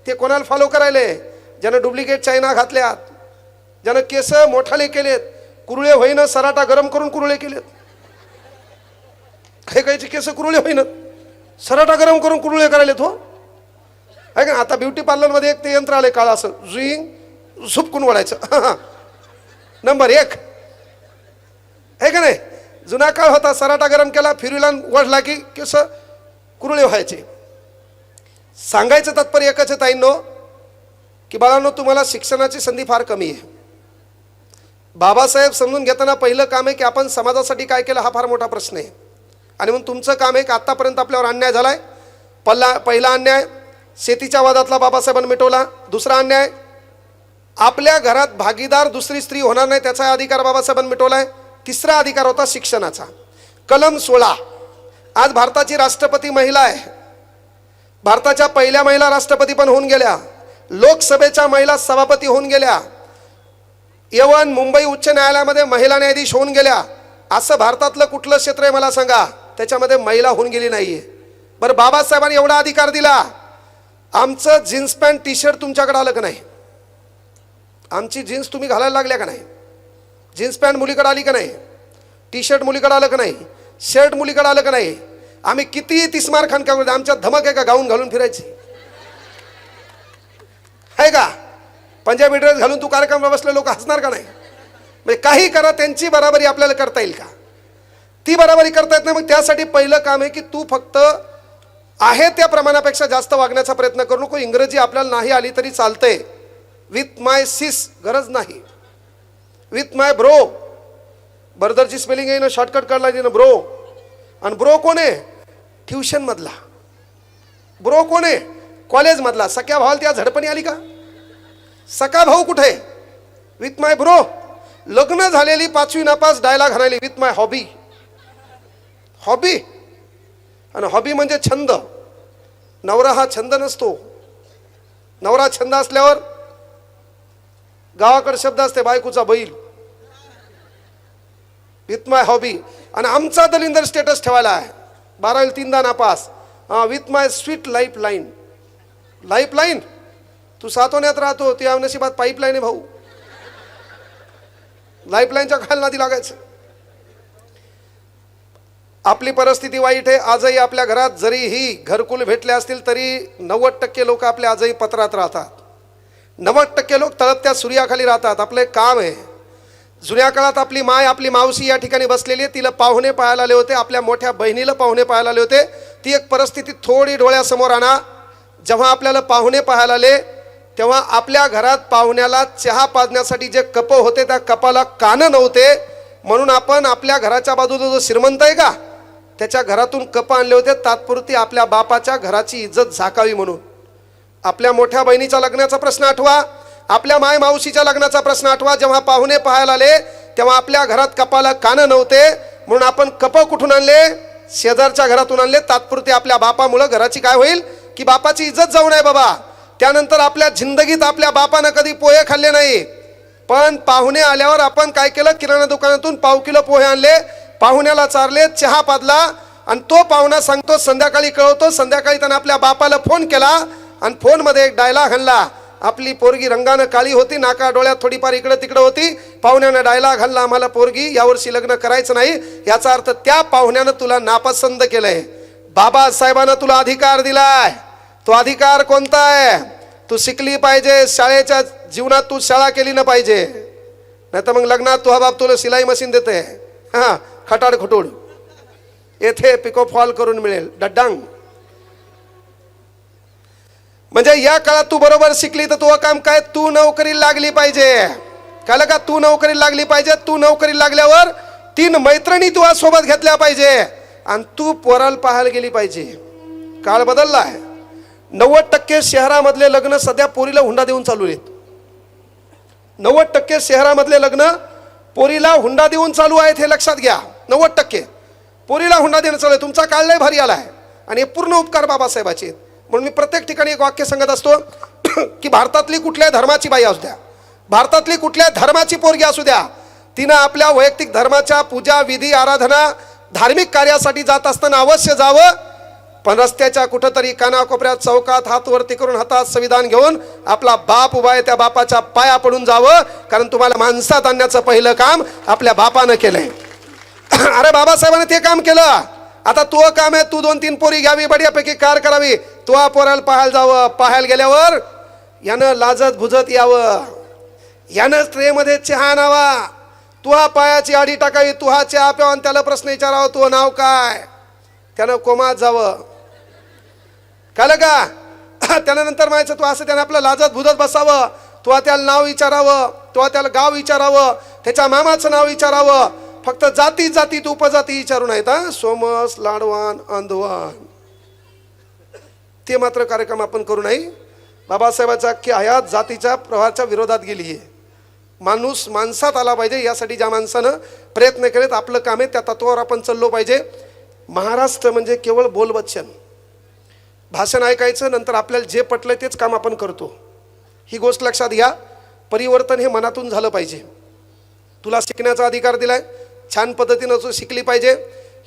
ते कोणाला फॉलो करायले? ज्यानं डुप्लिकेट चायना घातल्यात, ज्यानं केस मोठाले केलेत, कुरुळे होईनं सराटा गरम करून कुरुळे केलेत. हे काहीचे केस कुरुळे होईनं सराटा गरम करून कुरुळे करायलेत. हो आहे का? आता ब्युटी पार्लरमध्ये एक ते यंत्र आले काळं, असं जुईंग झुपकून वळायचं. नंबर 1 आहे का नाही? जुना काळ होता, सराटा गरम केला, फिरविला, वढला की केस कुरुळे व्हायचे. सांगायचं तात्पर्य एकच आहे ताईंनो, की बाळांनो, तुम्हाला शिक्षणाची संधी फार कमी आहे. बाबासाहेब समजून घेताना पहिलं काम आहे की आपण समाजासाठी काय केलं, हा फार मोठा प्रश्न आहे. आणि म्हणून तुमचं काम आहे की आत्तापर्यंत आपल्यावर अन्याय झालाय. पहिला अन्याय शेतीच्या वादातला बाबासाहेबांनी मिटवला. दुसरा अन्याय, आपल्या घरात भागीदार दुसरी स्त्री होणार नाही त्याचा अधिकार बाबासाहेबांनी मिटवलाय. तिसरा अधिकार होता शिक्षणाचा. कलम 16. आज भारताची राष्ट्रपती महिला आहे. भारताच्या पहिल्या महिला राष्ट्रपती पण होऊन गेल्या. लोकसभेच्या महिला सभापती होऊन गेल्या. यवन मुंबई उच्च न्यायालयामध्ये महिला न्यायाधीश होऊन गेल्या. असं भारतातलं कुठलं क्षेत्र आहे मला सांगा त्याच्यामध्ये महिला होऊन गेली नाहीये. बरं, बाबासाहेबांनी एवढा अधिकार दिला. आमचं जीन्स पॅन्ट टी शर्ट तुमच्याकडे आलं का नाही? आमची जीन्स तुम्ही घालायला लागल्या का नाही? जीन्स पॅन्ट मुलीकडे आली का नाही? टी शर्ट मुलीकडे आलं का नाही? शर्ट मुलीकडे आलं का नाही? आम्ही किती तिस्मार खान का आमच्या धमक आहे का गाऊन घालून फिरायची? आहे का? पंजाबी ड्रेस घालून तू कार्यक्रम बसले लोक हसणार का नाही? म्हणजे काही करा, त्यांची बराबरी आपल्याला करता येईल का? ती बराबरी करता येत नाही. मग त्यासाठी पहिलं काम आहे की तू फक्त आहे त्या प्रमाणापेक्षा जास्त वागण्याचा प्रयत्न करू नको. इंग्रजी आपल्याला नाही आली तरी चालतंय. विथ माय सिस गरज नाही. विथ माय ब्रो, बर्दरची स्पेलिंग आहे ना, शॉर्टकट काढला ना ब्रो. आणि ब्रो कोण आहे? ट्युशन मधला. ब्रो कोण आहे? कॉलेज मधला. सख्या भावाला त्या झडपणी आली का? सखा भाऊ कुठे? With my bro. लग्न झालेली 5वी नापास डायलॉग हाणायली विथ माय हॉबी. हॉबी आणि हॉबी म्हणजे छंद. नवरा हा छंद नसतो. नवरा छंद असल्यावर गावाकडे शब्द असते बायकोचा बैल, विथ माय हॉबी. आणि आमचा दलिंदर स्टेटस ठेवायला आहे 12वीला 3दा नापास, with my sweet life line. Life line तू सातवण्यात राहतो, ती नशिबात पाईपलाईन आहे भाऊ. लाईफलाईनच्या खाली नादी लागायचं. आपली परिस्थिती वाईट आहे. आजही आपल्या घरात जरीही घरकुल भेटले असतील तरी 90% लोक आपल्या आजही पत्रात राहतात. 90% लोक तळपत्या सूर्याखाली राहतात. आपलं एक काम आहे. जुन्या काळात आपली माय, आपली मावशी या ठिकाणी बसलेली आहे, तिला पाहुणे पाहायला आले होते, आपल्या मोठ्या बहिणीला पाहुणे पाहायला आले होते. ती एक परिस्थिती थोडी डोळ्यासमोर आणा. जेव्हा आपल्याला पाहुणे पाहायला आले तेव्हा आपल्या घरात पाहुण्याला चहा पाजण्यासाठी जे कप होते त्या कपाला कान नव्हते, म्हणून आपण आपल्या घराच्या बाजूला जो श्रीमंत आहे का त्याच्या घरातून कप आणले होते, तात्पुरती आपल्या बापाच्या घराची इज्जत झाकावी म्हणून. आपल्या मोठ्या बहिणीच्या लग्नाचा प्रश्न आठवा, आपल्या माय मावशीच्या लग्नाचा प्रश्न आठवा. जेव्हा पाहुणे पाहायला आले तेव्हा आपल्या घरात कपाला कान नव्हते, म्हणून आपण कप कुठून आणले? शेजारच्या घरातून आणले. तात्पुरती आपल्या बापामुळे घराची काय होईल की बापाची इज्जत जाऊ नये बाबा. त्यानंतर आपल्या जिंदगीत आपल्या बापानं कधी पोहे खाल्ले नाही, पण पाहुणे आल्यावर आपण काय केलं? किराणा दुकानातून पाव किलो पोहे आणले, पाहुण्याला चारले, चहा पाजला. आणि तो पाहुणा सांगतो, संध्याकाळी कळवतो, संध्याकाळी त्यानं आपल्या बापाला फोन केला आणि फोनमध्ये एक डायलॉग हाणला. आपली पोरगी रंगानं काळी होती, नाका डोळ्यात थोडीफार इकडं तिकडं होती. पाहुण्यानं डायलॉग हाणला, आम्हाला पोरगी यावर्षी लग्न करायचं नाही. याचा अर्थ त्या पाहुण्यानं तुला नापसंत केलंय. बाबासाहेबांना तुला अधिकार दिलाय. तो अधिकार कोणता आहे? तू शिकली पाहिजे, शाळेच्या जीवनात तू शाळा केली ना पाहिजे, नाही तर मग लग्नात तुझा बाप तुला सिलाई मशीन देते, हा खटाड खुटूड, येथे पिको फॉल करून मिळेल डड्डांग. म्हणजे या काळात तू बरोबर शिकली तर तुझं काम काय? तू नोकरीला लागली पाहिजे. कळलं का? तू नोकरीला लागली पाहिजे. तू नोकरीला लागल्यावर 3 मैत्रिणी तुझ्या सोबत घेतल्या पाहिजे आणि तू पोराला पाहायला गेली पाहिजे. काळ बदलला आहे. 90% शहरामधले लग्न सध्या पोरीला हुंडा देऊन चालू आहेत. 90% शहरामधले लग्न पोरीला हुंडा देऊन चालू आहेत, हे लक्षात घ्या. 90% पोरीला हुंडा देणं चालू आहे. तुमचा काळ लय भारी आला आहे आणि हे पूर्ण उपकार बाबासाहेबाचे आहेत. म्हणून मी प्रत्येक ठिकाणी एक वाक्य सांगत असतो की भारतातली कुठल्याही धर्माची बाई असू द्या, भारतातली कुठल्याही धर्माची पोरगी असू द्या, तिनं आपल्या वैयक्तिक धर्माच्या पूजा विधी आराधना धार्मिक कार्यासाठी जात असताना अवश्य जावं, पण रस्त्याच्या कुठंतरी कानाकोपऱ्यात चौकात हात वरती करून हातात संविधान घेऊन आपला बाप उभा आहे त्या बापाच्या पाया पडून जावं. कारण तुम्हाला माणसात आणण्याचं पहिलं काम आपल्या बापानं केलंय. अरे बाबासाहेबांनी ते काम केलं. आता तू काम आहे, तू 2-3 पोरी घ्यावी, बढियापैकी कार करावी, तू पोराला पाहायला जावं. पाहायला गेल्यावर यानं लाजत भुजत यावं, यानं ट्रेमध्ये चहा आणावा, तुहा पायाची आडी टाकावी, तुहा चहा प्यावा आणि त्याला प्रश्न विचारावा, तुझं नाव काय? त्यानं कोमात जावं. कळलं का? त्यानंतर म्हणायचं तू असं त्यानं आपलं लाजत भुजत बसावं. तुहा त्याला नाव विचारावं, तुहा त्याला गाव विचारावं, त्याच्या मामाचं नाव विचारावं. फक्त जाती जातीत उपजाती विचारू नाहीत. सोमस, लाडवान, अंधवान ते मात्र कार्यक्रम आपण करू नाही. बाबासाहेबांच्या अख्खी हयात जातीच्या प्रवाहाच्या विरोधात गेली आहे. माणूस माणसात आला पाहिजे यासाठी ज्या माणसानं प्रयत्न केलेत, आपलं काम आहे त्या तत्वावर आपण चाललो पाहिजे. महाराष्ट्र म्हणजे केवळ बोलवचन, भाषण ऐकायचं, नंतर आपल्याला जे पटलं तेच काम आपण करतो. ही गोष्ट लक्षात घ्या. परिवर्तन हे मनातून झालं पाहिजे. तुला शिकण्याचा अधिकार दिलाय, छान पद्धतीनं तू शिकली पाहिजे.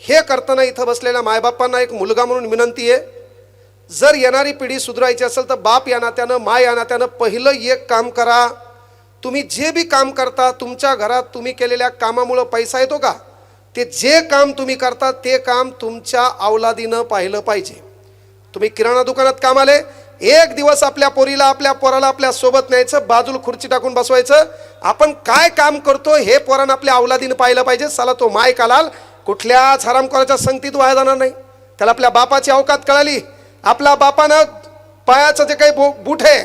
हे करताना इथं बसलेल्या मायबापांना एक मुलगा म्हणून विनंती आहे, जर येणारी पिढी सुधारायची असेल तर बाप या नात्यानं, माय या नात्यानं पहिलं एक काम करा. तुम्ही जे बी काम करता, तुमच्या घरात तुम्ही केलेल्या कामामुळं पैसा येतो का? ते जे काम तुम्ही करता ते काम तुमच्या अवलादीनं पाहिलं पाहिजे. तुम्ही किराणा दुकानात कामाले, एक दिवस आपल्या पोरीला, आपल्या पोराला आपल्या सोबत न्यायचं, बाजूला खुर्ची टाकून बसवायचं. आपण काय काम करतो हे पोरानं आपल्या अवलादीनं पाहिलं पाहिजे. साला तो माय कालाल कुठल्याच हरामखोराच्या संगतीत वाया जाणार नाही. त्याला आपल्या बापाची अवकात कळाली. आपल्या बापानं पायाचं जे काही बूट आहे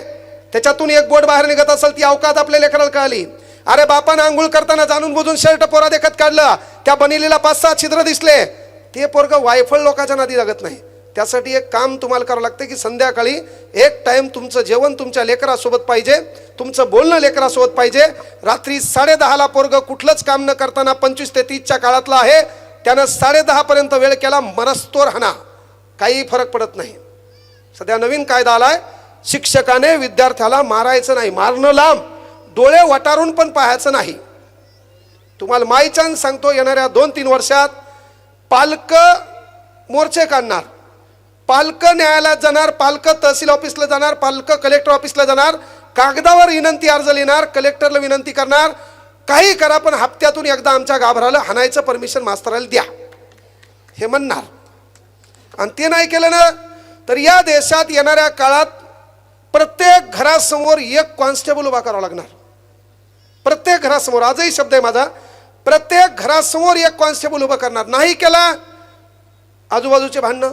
त्याच्यातून एक बोट बाहेर निघत असेल, ती अवकात आपल्या लेकराला कळाली. अरे बापानं आंघोळ करताना जाणून बुजून शर्ट पोरा देखत काढलं, त्या बनिलीला 5-6 छिद्र दिसले, ते पोरगं वायफळ लोकांच्या नादी लागत नाही. त्यासाठी एक काम तुम्हाला करावं लागतं की संध्याकाळी एक टाइम तुमचं जेवण तुमच्या लेकरासोबत पाहिजे, तुमचं बोलणं लेकरासोबत पाहिजे. रात्री 10:30ला पोरगं कुठलंच काम न करताना 25 ते 30च्या काळातलं आहे, त्यानं 10:30 पर्यंत वेळ केला, मरस्तोर हाना, काही फरक पडत नाही. सध्या नवीन कायदा आलाय, शिक्षकाने विद्यार्थ्याला मारायचं नाही, मारणं लांब, डोळे वटारून पण पाहायचं नाही. तुम्हाला माईचान सांगतो, येणाऱ्या 2-3 वर्षात पालक मोर्चे काढणार, पालक न्यायालयात जाणार, पालक तहसील ऑफिसला जाणार, पालक कलेक्टर ऑफिसला जाणार, कागदावर विनंती अर्ज लिहिणार, कलेक्टरला विनंती करणार, काही करा पण हप्त्यातून एकदा आमच्या गाभराला हाणायचं परमिशन मास्तराला द्या हे म्हणणार. आणि ते नाही केलं ना तर या देशात येणाऱ्या काळात प्रत्येक घरासमोर एक कॉन्स्टेबल उभा करावा लागणार. प्रत्येक घरासमोर, आजही शब्द आहे माझा, प्रत्येक घरासमोर एक कॉन्स्टेबल उभा करणार. नाही केला आजूबाजूचे भांडणं,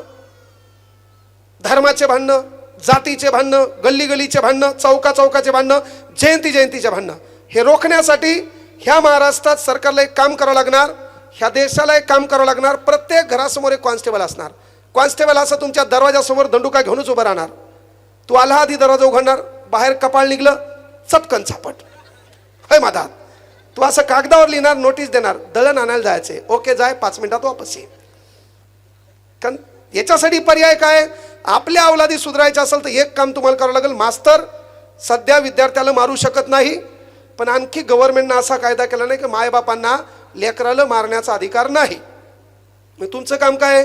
धर्माचे भांडणं, जातीचे भांडणं, गल्ली गलीचे भांडणं, चौका चौकाचे भांडणं, जयंती जयंतीचे भांडणं, हे रोखण्यासाठी ह्या महाराष्ट्रात सरकारला एक काम करावं लागणार, ह्या देशाला एक काम करावं लागणार. प्रत्येक घरासमोर एक कॉन्स्टेबल असणार. कॉन्स्टेबल असं तुमच्या दरवाजासमोर दंडुका घेऊनच उभं राहणार. तू आला आधी दरवाजा उघडणार, बाहेर कपाळ निघलं चटकन चापट, होय मादा. तू असं कागदावर लिहिणार, नोटीस देणार, दळण आणायला जायचे, ओके जाय, 5 मिनिटात वापस ये. कारण याच्यासाठी पर्याय काय? आपल्या अवलादी सुधारायचं असेल तर एक काम तुम्हाला करावं लागेल. मास्तर सध्या विद्यार्थ्याला मारू शकत नाही, पण आणखी गव्हर्नमेंटनं असा कायदा केला नाही की मायबापांना लेकराला मारण्याचा अधिकार नाही. मग तुमचं काम काय?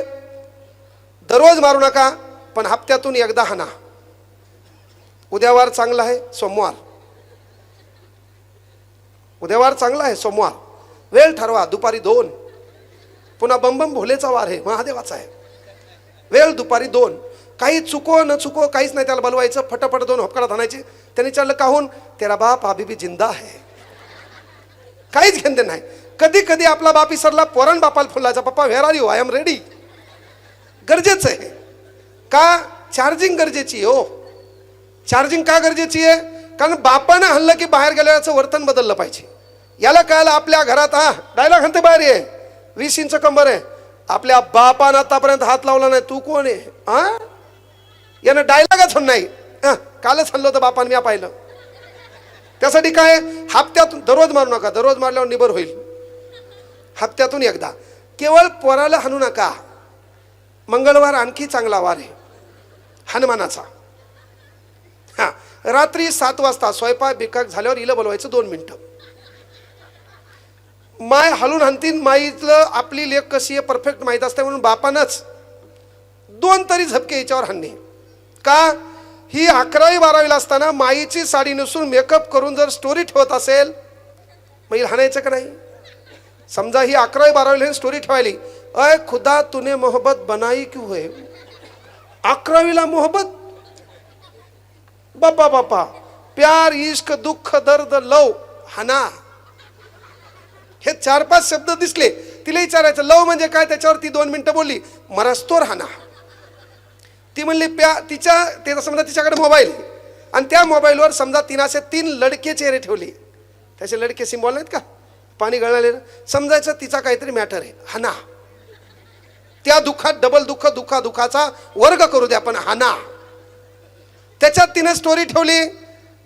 दररोज मारू नका, पण हप्त्यातून एकदा हाना. उद्यावार चांगला आहे, सोमवार. उद्यावार चांगला आहे, सोमवार. वेळ ठरवा, दुपारी 2. पुन्हा बंबम भोलेचा वार आहे, महादेवाचा आहे. वेळ दुपारी 2. काही चुको न चुको काहीच नाही, त्याला बोलवायचं, फटाफट 2 हपकारात आणायचे. त्यांनी विचारलं काहून? तेरा बाप अभी भी जिंदा है. काहीच घेणं नाही. कधी कधी आपला बाप इसरला, पोरण बापाला फुलायचा, papa where are you, I am ready. गरजेचं आहे का? चार्जिंग गरजेची आहे हो. चार्जिंग का गरजेची आहे? कारण बापानं हल्लं की बाहेर गेल्याचं वर्तन बदललं पाहिजे. याला कळलं आपल्या घरात, हा डायलॉग म्हणते बाहेर ये, 20 इंच कंबर आहे, आपल्या बापानं आतापर्यंत हात लावला नाही, तू कोण आहे? हा, यानं डायलॉगच होत नाही. कालच हल्लो होतं बापानं, मी पाहिलं. त्यासाठी काय? हप्त्यातून, दररोज मारू नका, दररोज मारल्यावर निबर होईल. हप्त्यातून एकदा. केवळ पोराला हाणू नका. मंगळवार आणखी चांगला वार आहे हनुमानाचा. हा, रात्री 7 वाजता स्वयंपाक बिकाक झाल्यावर हिला बोलवायचं 2 मिनिटं. माय हलून हाणतीन, माईतलं आपली लेख कशी आहे परफेक्ट माहीत असते, म्हणून बापानंच 2 तरी झपके याच्यावर हाणणे. का? ही 11वी 12वीला असताना माईची साडी नेसून मेकअप करून जर स्टोरी ठेवत असेल, मग हिला हाणायचं का नाही? समजा ही 11वी 12वीला स्टोरी ठेवायली, अय खुदा तूने मोहब्बत बनाई क्यों है? 11वीला मोहब्बत, बापा बापा, प्यार इश्क दुःख दर्द लव हाना, हे 4-5 शब्द दिसले. तिला विचारायचं लव म्हणजे काय? त्याच्यावर ती 2 मिनिटं बोलली, मरस्तोर हाना. ती म्हणली तिच्या, ते समजा तिच्याकडे मोबाईल, आणि त्या मोबाईलवर समजा तिने असे 3 लडके चेहरे ठेवले. त्याचे लडके सिम्बॉल नाहीत का, पाणी गळाले, समजायचं तिचा काहीतरी मॅटर आहे, हाना. त्या दुःखात डबल दुःख, दुःखाचा वर्ग करू द्या, पण हाना. त्याच्यात तिने स्टोरी ठेवली,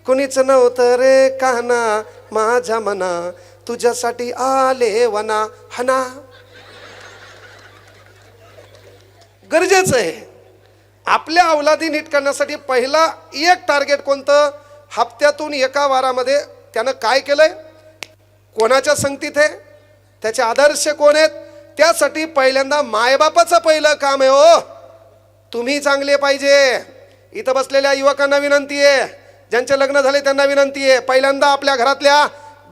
कुणीच नव्हतं रे काना माझ्या मना, तुझ्यासाठी आले वना, हाना. गरजेचं आहे. आपल्या अवलादी नीट करण्यासाठी पहिला एक टार्गेट कोणतं? हप्त्यातून एका वारामध्ये त्यानं काय केलंय, कोणाच्या संगतीत आहे, त्याचे आदर्श कोण आहेत, त्यासाठी पहिल्यांदा मायबापाचं पहिलं काम आहे. हो, तुम्ही चांगले पाहिजे. इथं बसलेल्या युवकांना विनंती आहे, ज्यांचे लग्न झाले त्यांना विनंती आहे, पहिल्यांदा आपल्या घरातल्या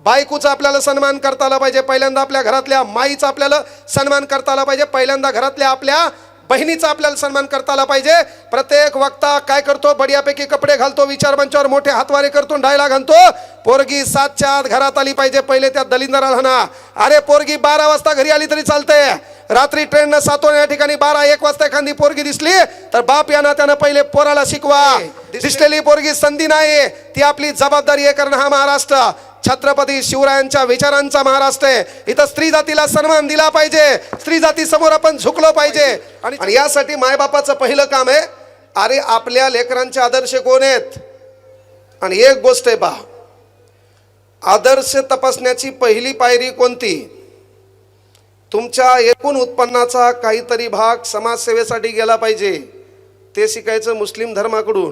बायकोचा आपल्याला सन्मान करता आला पाहिजे, पहिल्यांदा आपल्या घरातल्या माईचा आपल्याला सन्मान करता आला पाहिजे, पहिल्यांदा घरातल्या आपल्या बहिणीचा आपल्याला सन्मान करता आला पाहिजे. प्रत्येक वक्ता काय करतो? बढियापैकी कपडे घालतो, विचार मंचावर मोठे हातवारे करतो, डायलॉग आणतो, पोरगी 7च्या आत घरात आली पाहिजे. पहिले त्या दलिंदराला म्हणा, अरे पोरगी 12 वाजता घरी आली तरी चालते, रात्री ट्रेननं 7 या ठिकाणी 12-1 वाजता एखादी पोरगी दिसली तर बाप यानं त्यानं पहिले पोराला शिकवा. दिसलेली पोरगी संधी नाही, ती आपली जबाबदारी आहे. कारण हा महाराष्ट्र छत्रपती शिवरायांच्या विचारांचा महाराष्ट्र आहे. इथं स्त्री जातीला सन्मान दिला पाहिजे, स्त्री जाती समोर आपण झुकलो पाहिजे. आणि यासाठी मायबापाचं पहिलं काम आहे, अरे आपल्या लेकरांचे आदर्श कोण आहेत. आणि एक गोष्ट आहे पहा, आदर्श तपासण्याची पहिली पायरी कोणती? तुमच्या एकूण उत्पन्नाचा काहीतरी भाग समाजसेवेसाठी गेला पाहिजे. ते शिकायचं मुस्लिम धर्माकडून.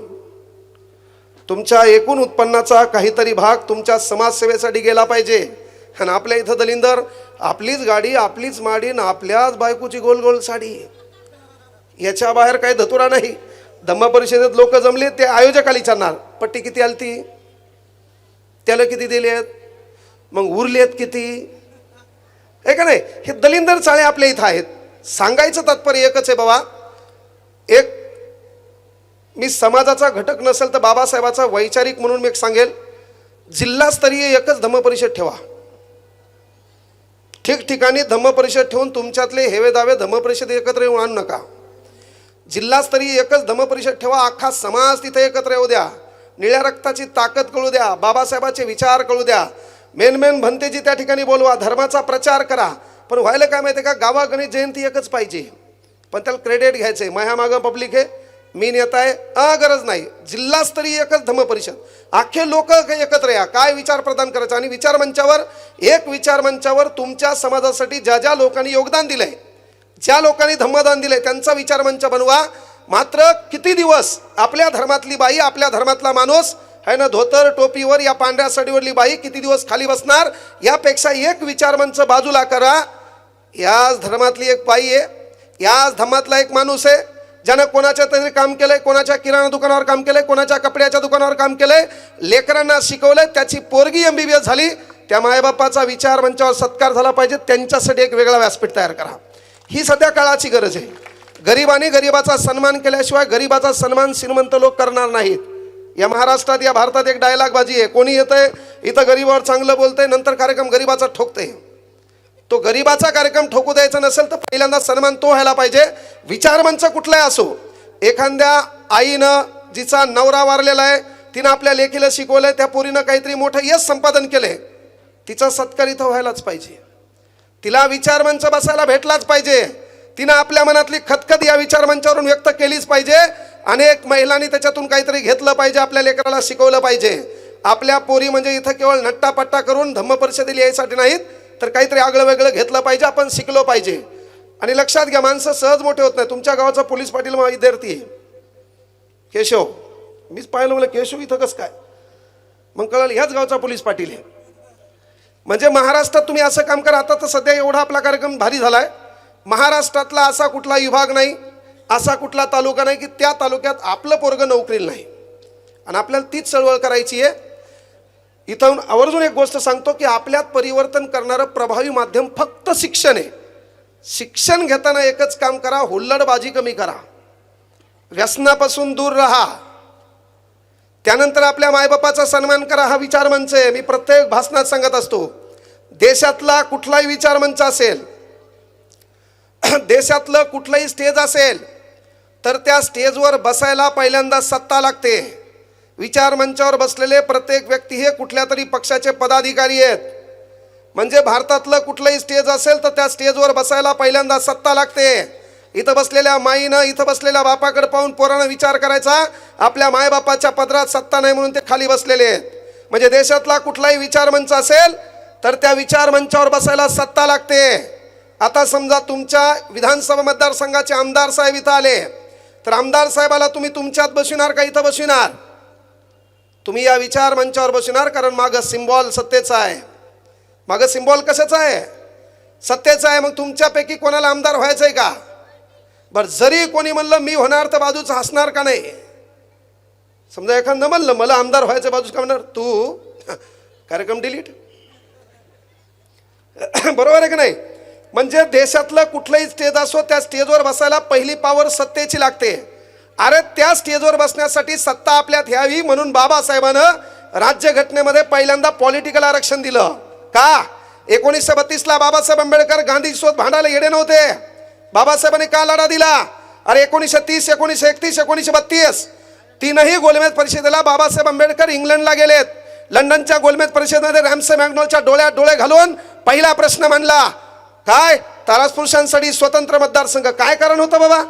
तुमच्या एकूण उत्पन्नाचा काहीतरी भाग तुमच्या समाजसेवेसाठी गेला पाहिजे. आणि आपल्या इथं दलिंदर आपलीच गाडी, आपलीच माडी ना आपल्याच बायकोची गोल गोल साडी, याच्या बाहेर काही धतुरा नाही. धम्म परिषदेत लोक जमले, ते आयोजकाला विचारणार पट्टी किती आली ती, त्याला किती दिलेत, मग उरलेत किती, हे का नाही. हे दलिंदर चाळे आपल्या इथं आहेत. सांगायचं तात्पर्य एकच आहे बाबा, एक मी समाजाचा घटक नसेल तर बाबासाहेबाचा वैचारिक म्हणून मी एक सांगेल, जिल्हास्तरीय एकच धम्म परिषद ठेवा. ठिकठिकाणी धम्म परिषद ठेवून तुमच्यातले हेवे दावे धम्म परिषद एकत्र येऊन आणू नका. जिल्हास्तरीय एकच धम्म परिषद ठेवा. अख्खा समाज तिथे एकत्र येऊ द्या. निळ्या रक्ताची ताकद कळू द्या. बाबासाहेबांचे विचार कळू द्या. मेन भंतेजी त्या ठिकाणी बोलवा. धर्माचा प्रचार करा. पण व्हायला काय माहिती आहे का, गावा गणेश जयंती एकच पाहिजे, पण त्याला क्रेडिट घ्यायचंय. माझ्या पब्लिक आहे, मी नेता आहे, गरज नाही. जिल्हास्तरीय एकच धम्म परिषद, अख्खे लोक एकत्र या. काय विचार प्रदान करायचं, आणि विचार मंचावर एक विचार मंचावर तुमच्या समाजासाठी ज्या ज्या लोकांनी योगदान दिलंय, ज्या लोकांनी धम्मदान दिलंय, त्यांचा विचार मंच बनवा. मात्र किती दिवस आपल्या धर्मातली बाई, आपल्या धर्मातला माणूस आहे ना, धोतर टोपीवर या पांढऱ्या साडीवरली बाई किती दिवस खाली बसणार. यापेक्षा एक विचार मंच बाजूला करा. याच धर्मातली एक बाई आहे, याच धर्मातला एक माणूस आहे, ज्यानं कोणाच्या तरी काम केलंय, कोणाच्या किराणा दुकानावर काम केलंय, कोणाच्या कपड्याच्या दुकानावर काम केलंय, लेकरांना शिकवलंय, त्याची पोरगी MBBS झाली. त्या मायबापाचा विचार मंचावर सत्कार झाला पाहिजे. त्यांच्यासाठी एक वेगळा व्यासपीठ तयार करा. ही सध्या काळाची गरज आहे. गरिबाने गरिबाचा सन्मान केल्याशिवाय गरिबाचा सन्मान श्रीमंत लोक करणार नाहीत. या महाराष्ट्रात, या भारतात एक डायलॉग बाजी आहे, कोणी येतंय इथं गरिबावर चांगलं बोलतंय, नंतर कार्यक्रम गरिबाचा ठोकतंय. तो गरिबाचा कार्यक्रम ठोकू द्यायचा नसेल तर पहिल्यांदा सन्मान तो व्हायला पाहिजे. विचारमंच कुठलाही असो, एखाद्या आईनं जिचा नवरा वारलेला आहे, तिनं आपल्या लेकीला शिकवलंय, त्या पोरीनं काहीतरी मोठं यश संपादन केलंय, तिचा सत्कार इथं व्हायलाच पाहिजे. तिला विचारमंच बसायला भेटलाच पाहिजे. तिनं आपल्या मनातली खतखत या विचारमंचावरून व्यक्त केलीच पाहिजे. अनेक महिलांनी त्याच्यातून काहीतरी घेतलं पाहिजे, आपल्या लेकराला शिकवलं पाहिजे. आपल्या पोरी म्हणजे इथं केवळ नट्टापट्टा करून धम्म परिषदेला यायसाठी नाहीत, तर काहीतरी आगळं वेगळं घेतलं पाहिजे, आपण शिकलो पाहिजे. आणि लक्षात घ्या, माणसं सहज मोठे होत नाही. तुमच्या गावाचा पोलीस पाटील विद्यार्थी आहे केशव, मीच पाहिलं, मला केशव इथं कसं काय, मग कळलं ह्याच गावचा पोलीस पाटील आहे. म्हणजे महाराष्ट्रात तुम्ही असं काम करा. आता तर सध्या एवढा आपला कार्यक्रम भारी झालाय, महाराष्ट्रातला असा कुठला विभाग नाही, असा कुठला तालुका नाही की त्या तालुक्यात आपलं पोरगं नोकरीला नाही. आणि आपल्याला तीच चळवळ करायची आहे. इथून आवर्जून एक गोष्ट सांगतो की आपल्यात परिवर्तन करणारं प्रभावी माध्यम फक्त शिक्षण आहे. शिक्षण घेताना एकच काम करा, हुल्लडबाजी कमी करा, व्यसनापासून दूर राहा. त्यानंतर आपल्या मायबापाचा सन्मान करा. हा विचारमंच आहे. मी प्रत्येक भाषणात सांगत असतो, देशातला कुठलाही विचारमंच असेल, देशातलं कुठलंही स्टेज असेल, तर त्या स्टेजवर बसायला पहिल्यांदा सत्ता लागते. विचार मंचावर बसलेले प्रत्येक व्यक्ती हे कुठल्या तरी पक्षाचे पदाधिकारी आहेत. म्हणजे भारतातलं कुठलंही स्टेज असेल तर त्या स्टेजवर बसायला पहिल्यांदा सत्ता लागते. इथं बसलेल्या माईनं, इथं बसलेल्या बापाकडे पाहून पोरानं विचार करायचा, आपल्या मायबापाच्या पदरात सत्ता नाही म्हणून ते खाली बसलेले आहेत. म्हणजे देशातला कुठलाही विचार मंच असेल तर त्या विचार मंचावर बसायला सत्ता लागते. आता समजा तुमच्या विधानसभा मतदारसंघाचे आमदार साहेब इथं आले, तर आमदार साहेबाला तुम्ही तुमच्यात बसविणार का इथं बसविणार? तुम्ही या विचार मंचावर बसविणार, कारण मागं सिम्बॉल सत्तेचा आहे. मागं सिम्बॉल कशाचा आहे? सत्तेचा आहे. मग तुमच्यापैकी कोणाला आमदार व्हायचं आहे का? बरं, जरी कोणी म्हणलं मी होणार तर बाजूचं हसणार का नाही? समजा एखादं म्हणलं मला आमदार व्हायचं, बाजूच का म्हणणार तू कार्यक्रम डिलीट. बरोबर आहे का नाही? म्हणजे देशातलं कुठलंही स्टेज असो, त्या स्टेजवर बसायला पहिली पावर सत्तेची लागते. अरे त्या स्टेजवर बसण्यासाठी सत्ता आपल्यात यावी म्हणून बाबासाहेबांनं राज्यघटनेमध्ये पहिल्यांदा पॉलिटिकल आरक्षण दिलं. का? 1932ला बाबासाहेब आंबेडकर गांधीसोबत भांडायला येडे नव्हते. बाबासाहेबांनी का लढा दिला? अरे 1930, 1931, 1932 तीनही गोलमेज परिषदेला बाबासाहेब आंबेडकर इंग्लंडला गेलेत. लंडनच्या गोलमेज परिषदेमध्ये रॅमसे मॅग्नोलच्या डोळ्यात डोळे घालून पहिला प्रश्न मांडला, काय तारास पुरुषांसाठी स्वतंत्र मतदारसंघ. काय कारण होतं बाबा?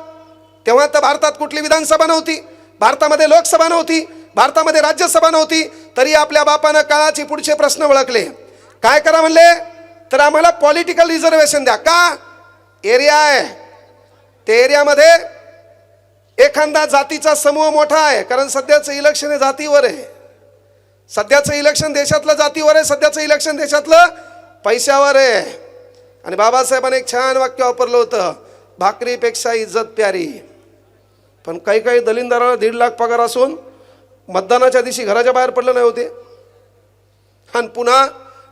तेव्हा तर भारतात कुठली विधानसभा नव्हती, भारतामध्ये लोकसभा नव्हती, भारतामध्ये राज्यसभा नव्हती. तरी आपल्या बापानं काळाची पुढचे प्रश्न ओळखले. काय करा म्हणले? तर आम्हाला पॉलिटिकल रिझर्वेशन द्या. का? एरिया आहे, त्या एरियामध्ये एखादा जातीचा समूह मोठा आहे, कारण सध्याचं इलेक्शन हे जातीवर आहे. सध्याचं इलेक्शन देशातलं जातीवर आहे, सध्याचं इलेक्शन देशातलं पैशावर आहे. आणि बाबासाहेबांनी एक छान वाक्य वापरलं होतं, भाकरीपेक्षा इज्जत प्यारी. पण काही काही दलिंदाराला 1.5 लाख पगार असून मतदानाच्या दिवशी घराच्या बाहेर पडलं नाही होते. आणि पुन्हा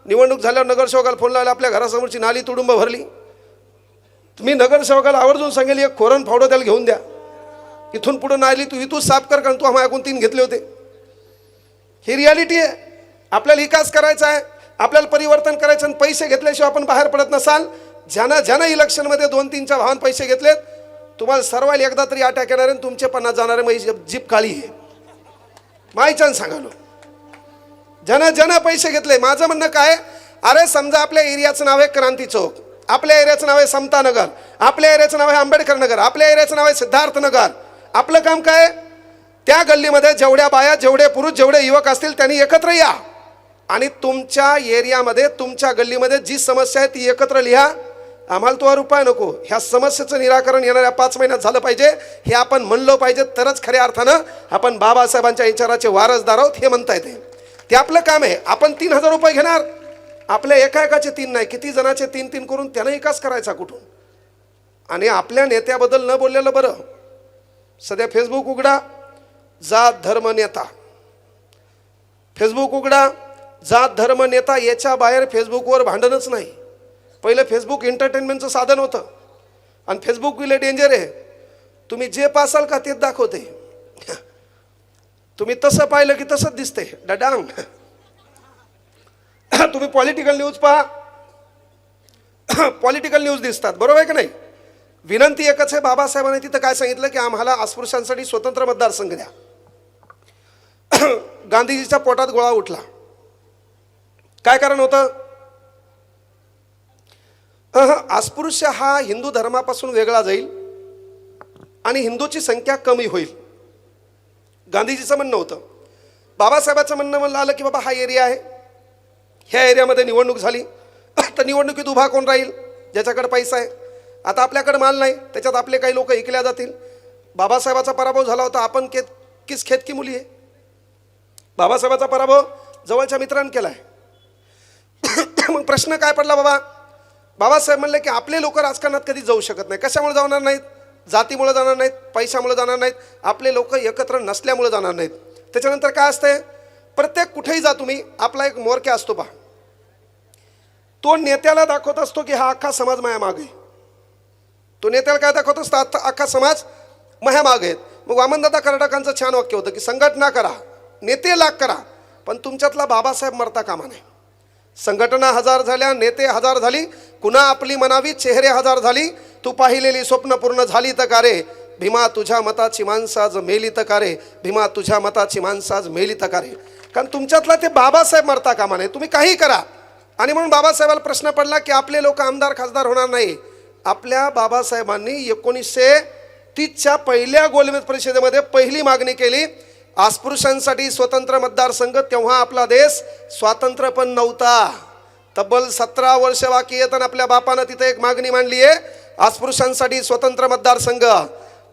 निवडणूक झाल्यावर नगरसेवकाला फोन लावला, आपल्या घरासमोरची नाली तुडुंब भरली. तुम्ही नगरसेवकाला आवर्जून सांगेल एक खोरण फावडं त्याला घेऊन द्या, इथून पुढे नाली तू इथून साफ कर, कारण तू आम्हाला ऐकून 3 घेतले होते. ही रियालिटी आहे. आपल्याला विकास करायचा आहे, आपल्याला परिवर्तन करायचं, आणि पैसे घेतल्याशिवाय आपण बाहेर पडत नसाल. ज्यानं इलेक्शनमध्ये 2-3च्या भावानं पैसे घेतलेत, तुम्हाला सर्वांना एकदा तरी अटॅक येणार आहे, तुमचे 50 जाणारे. मग जीप काळी आहे, मायच्यानं सांगालो. ज्यानं पैसे घेतले. माझं म्हणणं काय, अरे समजा आपल्या एरियाचं नाव आहे क्रांती चौक, आपल्या एरियाचं नाव आहे समता नगर, आपल्या एरियाचं नाव आहे आंबेडकर नगर, आपल्या एरियाचं नाव आहे सिद्धार्थ नगर. आपलं काम काय, त्या गल्लीमध्ये जेवढ्या बाया, जेवढे पुरुष, जेवढे युवक असतील त्यांनी एकत्र या आणि तुमच्या एरियामध्ये, तुमच्या गल्लीमध्ये जी समस्या आहे ती एकत्र लिहा. आम्हाला तो रुपये नको, ह्या समस्येचं निराकरण येणाऱ्या 5 महिन्यात झालं पाहिजे, हे आपण म्हणलं पाहिजे. तरच खऱ्या अर्थानं आपण बाबासाहेबांच्या विचाराचे वारसदार आहोत हे म्हणता येते. ते आपलं काम आहे. आपण 3000 रुपये घेणार, आपल्या एकाचे 3 नाही, किती जणाचे 3-3 करून त्यानं विकास करायचा कुठून. आणि आपल्या नेत्याबद्दल न बोललेलं बरं. सध्या फेसबुक उघडा, जात धर्म नेता, फेसबुक उघडा, जात धर्म नेता, याच्या बाहेर फेसबुकवर भांडणच नाही. पहिलं फेसबुक एंटरटेनमेंटचं साधन होतं, आणि फेसबुक विले डेंजर आहे. तुम्ही जे पासाल का तेच दाखवते. तुम्ही तसं पाहिलं की तसंच दिसते डडांग. तुम्ही पॉलिटिकल न्यूज पहा, पॉलिटिकल न्यूज दिसतात, बरोबर आहे की नाही. विनंती एकच आहे, बाबासाहेबांनी तिथं काय सांगितलं की आम्हाला अस्पृश्यांसाठी स्वतंत्र मतदारसंघ द्या. गांधीजीच्या पोटात गोळा उठला. काय कारण होतं, अस्पृश्य हा हिंदू धर्मापासून वेगळा जाईल आणि हिंदूची संख्या कमी होईल. गांधीजीचं म्हणणं होतं. बाबासाहेबांचं म्हणणं आलं की बाबा हा एरिया आहे, ह्या एरियामध्ये निवडणूक झाली तर निवडणुकीत उभा कोण राहील, ज्याच्याकडे पैसा आहे. आता आपल्याकडे माल नाही, त्याच्यात आपले काही लोक ऐकल्या जातील. बाबासाहेबाचा पराभव झाला होता, आपण किस खेत की मुली आहे. बाबासाहेबाचा पराभव जवळच्या मित्रांनी केला आहे. मग प्रश्न काय पडला, बाबासाहेब म्हणले की आपले लोक राजकारणात कधी जाऊ शकत नाही. कशामुळे जाणार नाहीत, जातीमुळे जाणार नाहीत, पैशामुळे जाणार नाहीत, आपले लोक एकत्र नसल्यामुळे जाणार नाहीत. त्याच्यानंतर काय असतंय, प्रत्येक कुठेही जा तुम्ही, आपला एक मोरक्या असतो पहा, तो नेत्याला दाखवत असतो की हा अख्खा समाज माया मागे. तो नेत्याला काय दाखवत असतो, अख्खा समाज माया मागे आहेत. मग वामनदादा कर्नाटकांचं छान वाक्य होतं की संघटना करा, नेते लाख करा, पण तुमच्यातला बाबासाहेब मरता कामा नाही. संघटना 1000 झाल्या, नेते 1000 झाली, कुणा आपली मनावी चेहरे 1000 झाली, तू पाहिलेली स्वप्न पूर्ण झाली तर का रे, भीमा तुझ्या मताची माणसं आज मेली तर का रे, भीमा तुझ्या मताची माणसं आज मेली तर का रे. कारण तुमच्यातला ते बाबासाहेब मरता कामा नाही. तुम्ही काही करा. आणि म्हणून बाबासाहेबाला प्रश्न पडला की आपले लोक आमदार खासदार होणार नाही. आपल्या बाबासाहेबांनी 1930च्या पहिल्या गोलमेज परिषदेमध्ये पहिली मागणी केली, अस्पृश्यांसाठी स्वतंत्र मतदारसंघ. तेव्हा आपला देश स्वातंत्र्य पण नव्हता. तब्बल 17 वर्ष बाकी आहेत आणि आपल्या बापानं तिथे एक मागणी मांडली आहे, अस्पृश्यांसाठी स्वतंत्र मतदारसंघ.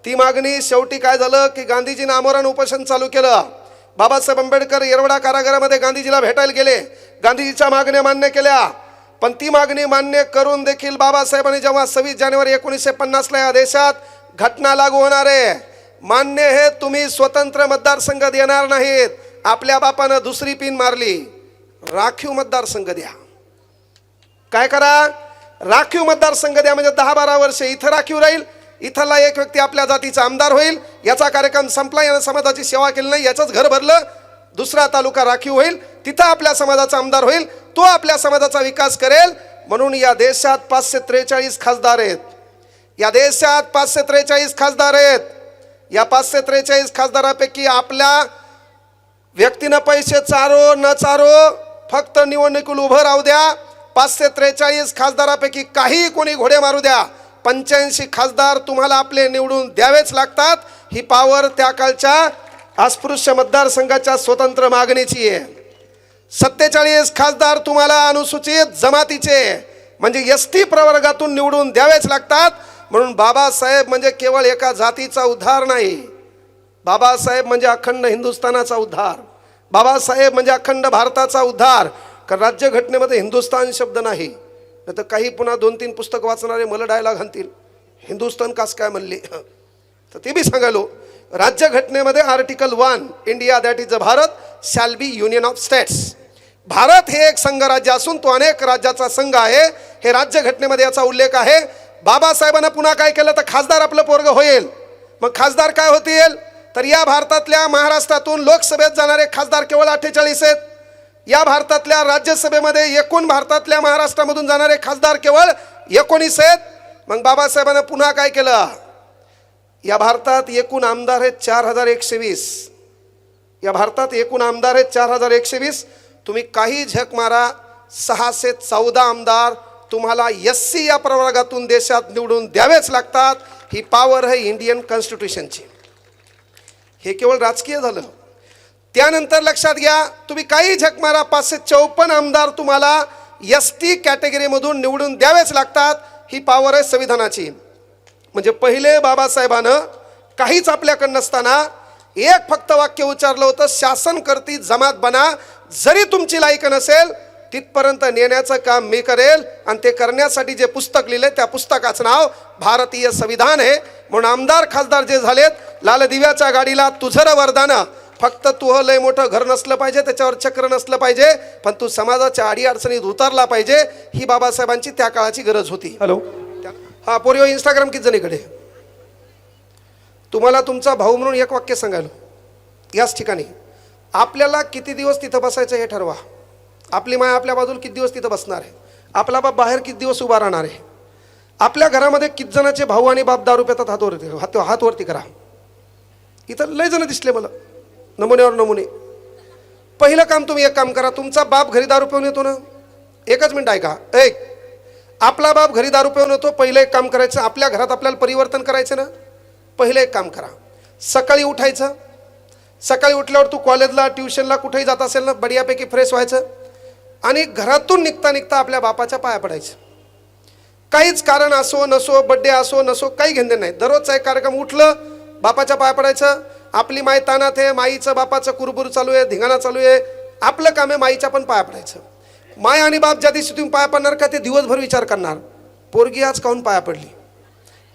ती मागणी शेवटी काय झालं की गांधीजींनी आमरण उपोषण चालू केलं. बाबासाहेब आंबेडकर येरवडा कारागृहामध्ये गांधीजीला भेटायला गेले, गांधीजीच्या मागण्या मान्य केल्या. पण ती मागणी मान्य करून देखील बाबासाहेबांनी जेव्हा 26 जानेवारी 1950ला या देशात घटना लागू होणार आहे, मान्य हे तुम्ही स्वतंत्र मतदारसंघ देणार नाहीत, आपल्या बापानं दुसरी पिन मारली, राखीव मतदारसंघ द्या. काय करा, राखीव मतदारसंघ द्या. म्हणजे 10-12 वर्ष इथं राखीव राहील, इथला एक व्यक्ती आपल्या जातीचा आमदार होईल, याचा कार्यक्रम संपला, यानं समाजाची सेवा केली नाही, याचंच घर भरलं, दुसरा तालुका राखीव होईल, तिथं आपल्या समाजाचा आमदार होईल, तो आपल्या समाजाचा विकास करेल. म्हणून या देशात 543 खासदार आहेत. या देशात 543 खासदार आहेत. या 543 खासदारापैकी आपल्या व्यक्तीनं पैसे चारो न चारो फक्त निवडणुकीला उभं राहू द्या, 543 खासदारापैकी काही कोणी घोडे मारू द्या, 85 खासदार तुम्हाला आपले निवडून द्यावेच लागतात. ही पावर त्या काळच्या अस्पृश्य मतदारसंघाच्या स्वतंत्र मागणीची आहे. 47 खासदार तुम्हाला अनुसूचित जमातीचे म्हणजे एसटी प्रवर्गातून निवडून द्यावेच लागतात. म्हणून बाबासाहेब म्हणजे केवळ एका जातीचा उद्धार नाही, बाबासाहेब म्हणजे अखंड हिंदुस्थानाचा उद्धार. बाबासाहेब म्हणजे अखंड भारताचा उद्धार. कारण राज्यघटनेमध्ये हिंदुस्थान शब्द नाही. नाही तर काही पुन्हा 2-3 पुस्तक वाचणारे मला डायलॉग आणतील, हिंदुस्थान कास काय म्हणले, तर ते बी सांगालो. राज्यघटनेमध्ये article 1, India that is a Bharat shall be union of states. Bharat हे एक संघ राज्य असून तो अनेक राज्याचा संघ आहे. हे राज्यघटनेमध्ये याचा उल्लेख आहे. बाबासाहेबांना पुन्हा काय केलं तर खासदार आपलं पोरग होईल. मग खासदार काय होतील तर या भारतातल्या महाराष्ट्रातून लोकसभेत जाणारे खासदार केवळ 48 आहेत. या भारतातल्या राज्यसभेमध्ये एकूण भारतातल्या महाराष्ट्रामधून जाणारे खासदार केवळ 19 आहेत. मग बाबासाहेबांना पुन्हा काय केलं, या भारतात एकूण आमदार आहेत 4120. या भारतात एकूण आमदार आहेत 4120. तुम्ही काही झक मारा, 614 आमदार तुम्हाला SC या प्रवर्गातून देशात निवडून द्यावेच लागतात. ही पॉवर आहे इंडियन कॉन्स्टिट्यूशनची. हे केवळ राजकीय झालं. त्यानंतर लक्षात घ्या, तुम्ही काही झक मारा, 554 आमदार तुम्हाला ST कॅटेगरीमधून निवडून द्यावेच लागतात. ही पॉवर आहे संविधानाची. म्हणजे पहिले बाबासाहेबानं काहीच आपल्याकडे नसताना एक फक्त वाक्य उच्चारलं होतं, शासन करती जमात बना. जरी तुमची लायक नसेल तिथपर्यंत नेण्याचं काम मी करेल. आणि ते करण्यासाठी जे पुस्तक लिहिले त्या पुस्तकाचं नाव भारतीय संविधान आहे. म्हणून आमदार खासदार जे झालेत, लाल दिव्याच्या गाडीला तुझं वरदान. फक्त तू लय मोठं घर नसलं पाहिजे, त्याच्यावर चक्र नसलं पाहिजे, पण तू समाजाच्या अडीअडचणीत उतरला पाहिजे. ही बाबासाहेबांची त्या काळाची गरज होती. हॅलो, हा पोरिओ, इंस्टाग्राम किती जणीकडे? तुम्हाला तुमचा भाऊ म्हणून एक वाक्य सांगायलो. याच ठिकाणी आपल्याला किती दिवस तिथं बसायचं हे ठरवा. आपली माय आपल्या बाजूला किती दिवस तिथं बसणार आहे, आपला बाप बाहेर किती दिवस उभा राहणार आहे, आपल्या घरामध्ये किती जणांचे भाऊ आणि बाप दारू पितात हात वरती करा. इथं लय जण दिसले मला, नमुन्यावर नमुने. पहिलं काम तुम्ही एक काम करा, तुमचा बाप घरी दारू पिऊन येतो ना, एकच मिनिट ऐका. आपला बाप घरी दारू पिऊन येतो, पहिलं एक काम करायचं, आपल्या घरात आपल्याला परिवर्तन करायचं ना, पहिलं एक काम करा. सकाळी उठायचं, सकाळी उठल्यावर तू कॉलेजला ट्युशनला कुठेही जात असेल ना, बढियापैकी फ्रेश व्हायचं आणि घरातून निघता निघता आपल्या बापाच्या पाया पडायचं. काहीच कारण असो नसो, बड्डे असो नसो, काही घेणं नाही. दररोजचा एक कार्यक्रम, उठलं बापाच्या पाया पडायचं. आपली माय तानात आहे, माईचं बापाचं कुरबुर चालू आहे, धिंगाणा चालू आहे, आपलं काम आहे माईच्या पण पाया पडायचं. माय आणि बाप ज्या दिवशी तुम्ही पाया पडणार का ते दिवसभर विचार करणार, पोरगी आज काहून पाया पडली.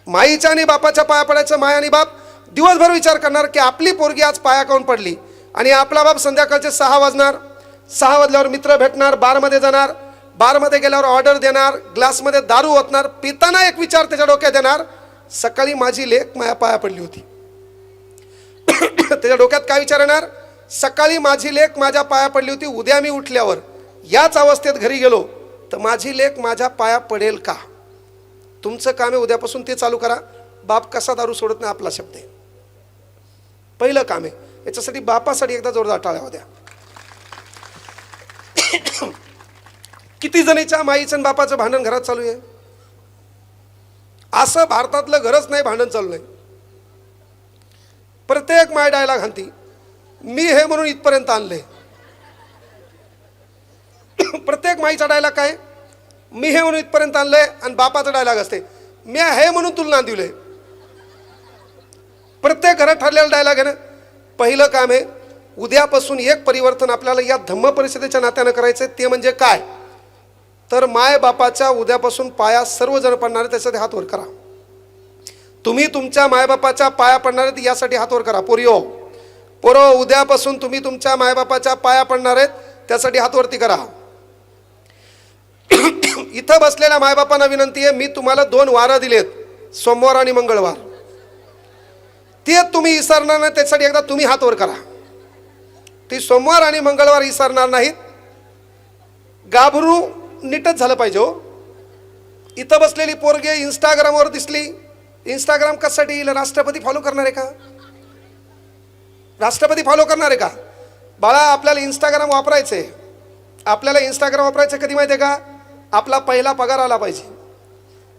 माईच्या आणि बापाच्या पाया पडायचं. माय आणि बाप दिवसभर विचार करणार की आपली पोरगी आज पाया काहून पडली. आणि आपला बाप संध्याकाळचे 6 वाजणार, 6 वाजल्यावर मित्र भेटणार, बारमध्ये जाणार, बारमध्ये गेल्यावर ऑर्डर देणार, ग्लासमध्ये दारू ओतणार, पिताना एक विचार त्याच्या डोक्यात येणार, सकाळी माझी लेक माझ्या पाया पडली होती. त्याच्या डोक्यात काय विचार येणार, सकाळी माझी लेक माझ्या पाया पडली होती, उद्या मी उठल्यावर याच अवस्थेत घरी गेलो तर माझी लेक माझ्या पाया पडेल का. तुमचं काम आहे उद्यापासून ते चालू करा. बाप कसा दारू सोडत नाही आपला शब्द आहे, पहिलं काम आहे. याच्यासाठी बापासाठी एकदा जोरदार टाळ्या द्या. किती जणीच्या माईचं आणि बापाचं भांडण घरात चालू आहे. असं भारतातलं घरच नाही भांडण चालू नाही. प्रत्येक माय डायलॉग हाणती, मी हे म्हणून इथपर्यंत आणले. प्रत्येक माईचा डायलॉग काय, मी हे म्हणून इथपर्यंत आणलंय. आणि बापाचा डायलॉग असते, मी हे म्हणून तुला नांदिवलंय. प्रत्येक घरात ठरलेला डायलॉग आहे ना. पहिलं काम आहे उद्यापासून एक परिवर्तन आपल्याला या धम्म परिषदेच्या नात्यानं करायचं आहे. ते म्हणजे काय तर माय बापाच्या उद्यापासून पाया सर्वजण पडणार आहेत, त्यासाठी हात वर करा. तुम्ही तुमच्या मायबापाच्या पाया पडणार आहेत यासाठी हात वर करा. पोरो उद्यापासून तुम्ही तुमच्या मायबापाच्या पाया पडणार आहेत त्यासाठी हात वरती करा. इथं बसलेल्या मायबापांना विनंती आहे, मी तुम्हाला 2 वारं दिलेत, सोमवार आणि मंगळवार. ते तुम्ही विसरणार नाही, त्यासाठी एकदा तुम्ही हात वर करा. ती सोमवार आणि मंगळवार विसरणार नाहीत. गाभरू नीटच झालं पाहिजे हो. इथं बसलेली पोरगे इंस्टाग्रामवर दिसली, इंस्टाग्राम कशासाठी येईल, राष्ट्रपती फॉलो करणार आहे का, राष्ट्रपती फॉलो करणार आहे का. बाळा आपल्याला इंस्टाग्राम वापरायचंय. आपल्याला इंस्टाग्राम वापरायचं कधी माहिती आहे का, आपला पहिला पगार आला पाहिजे.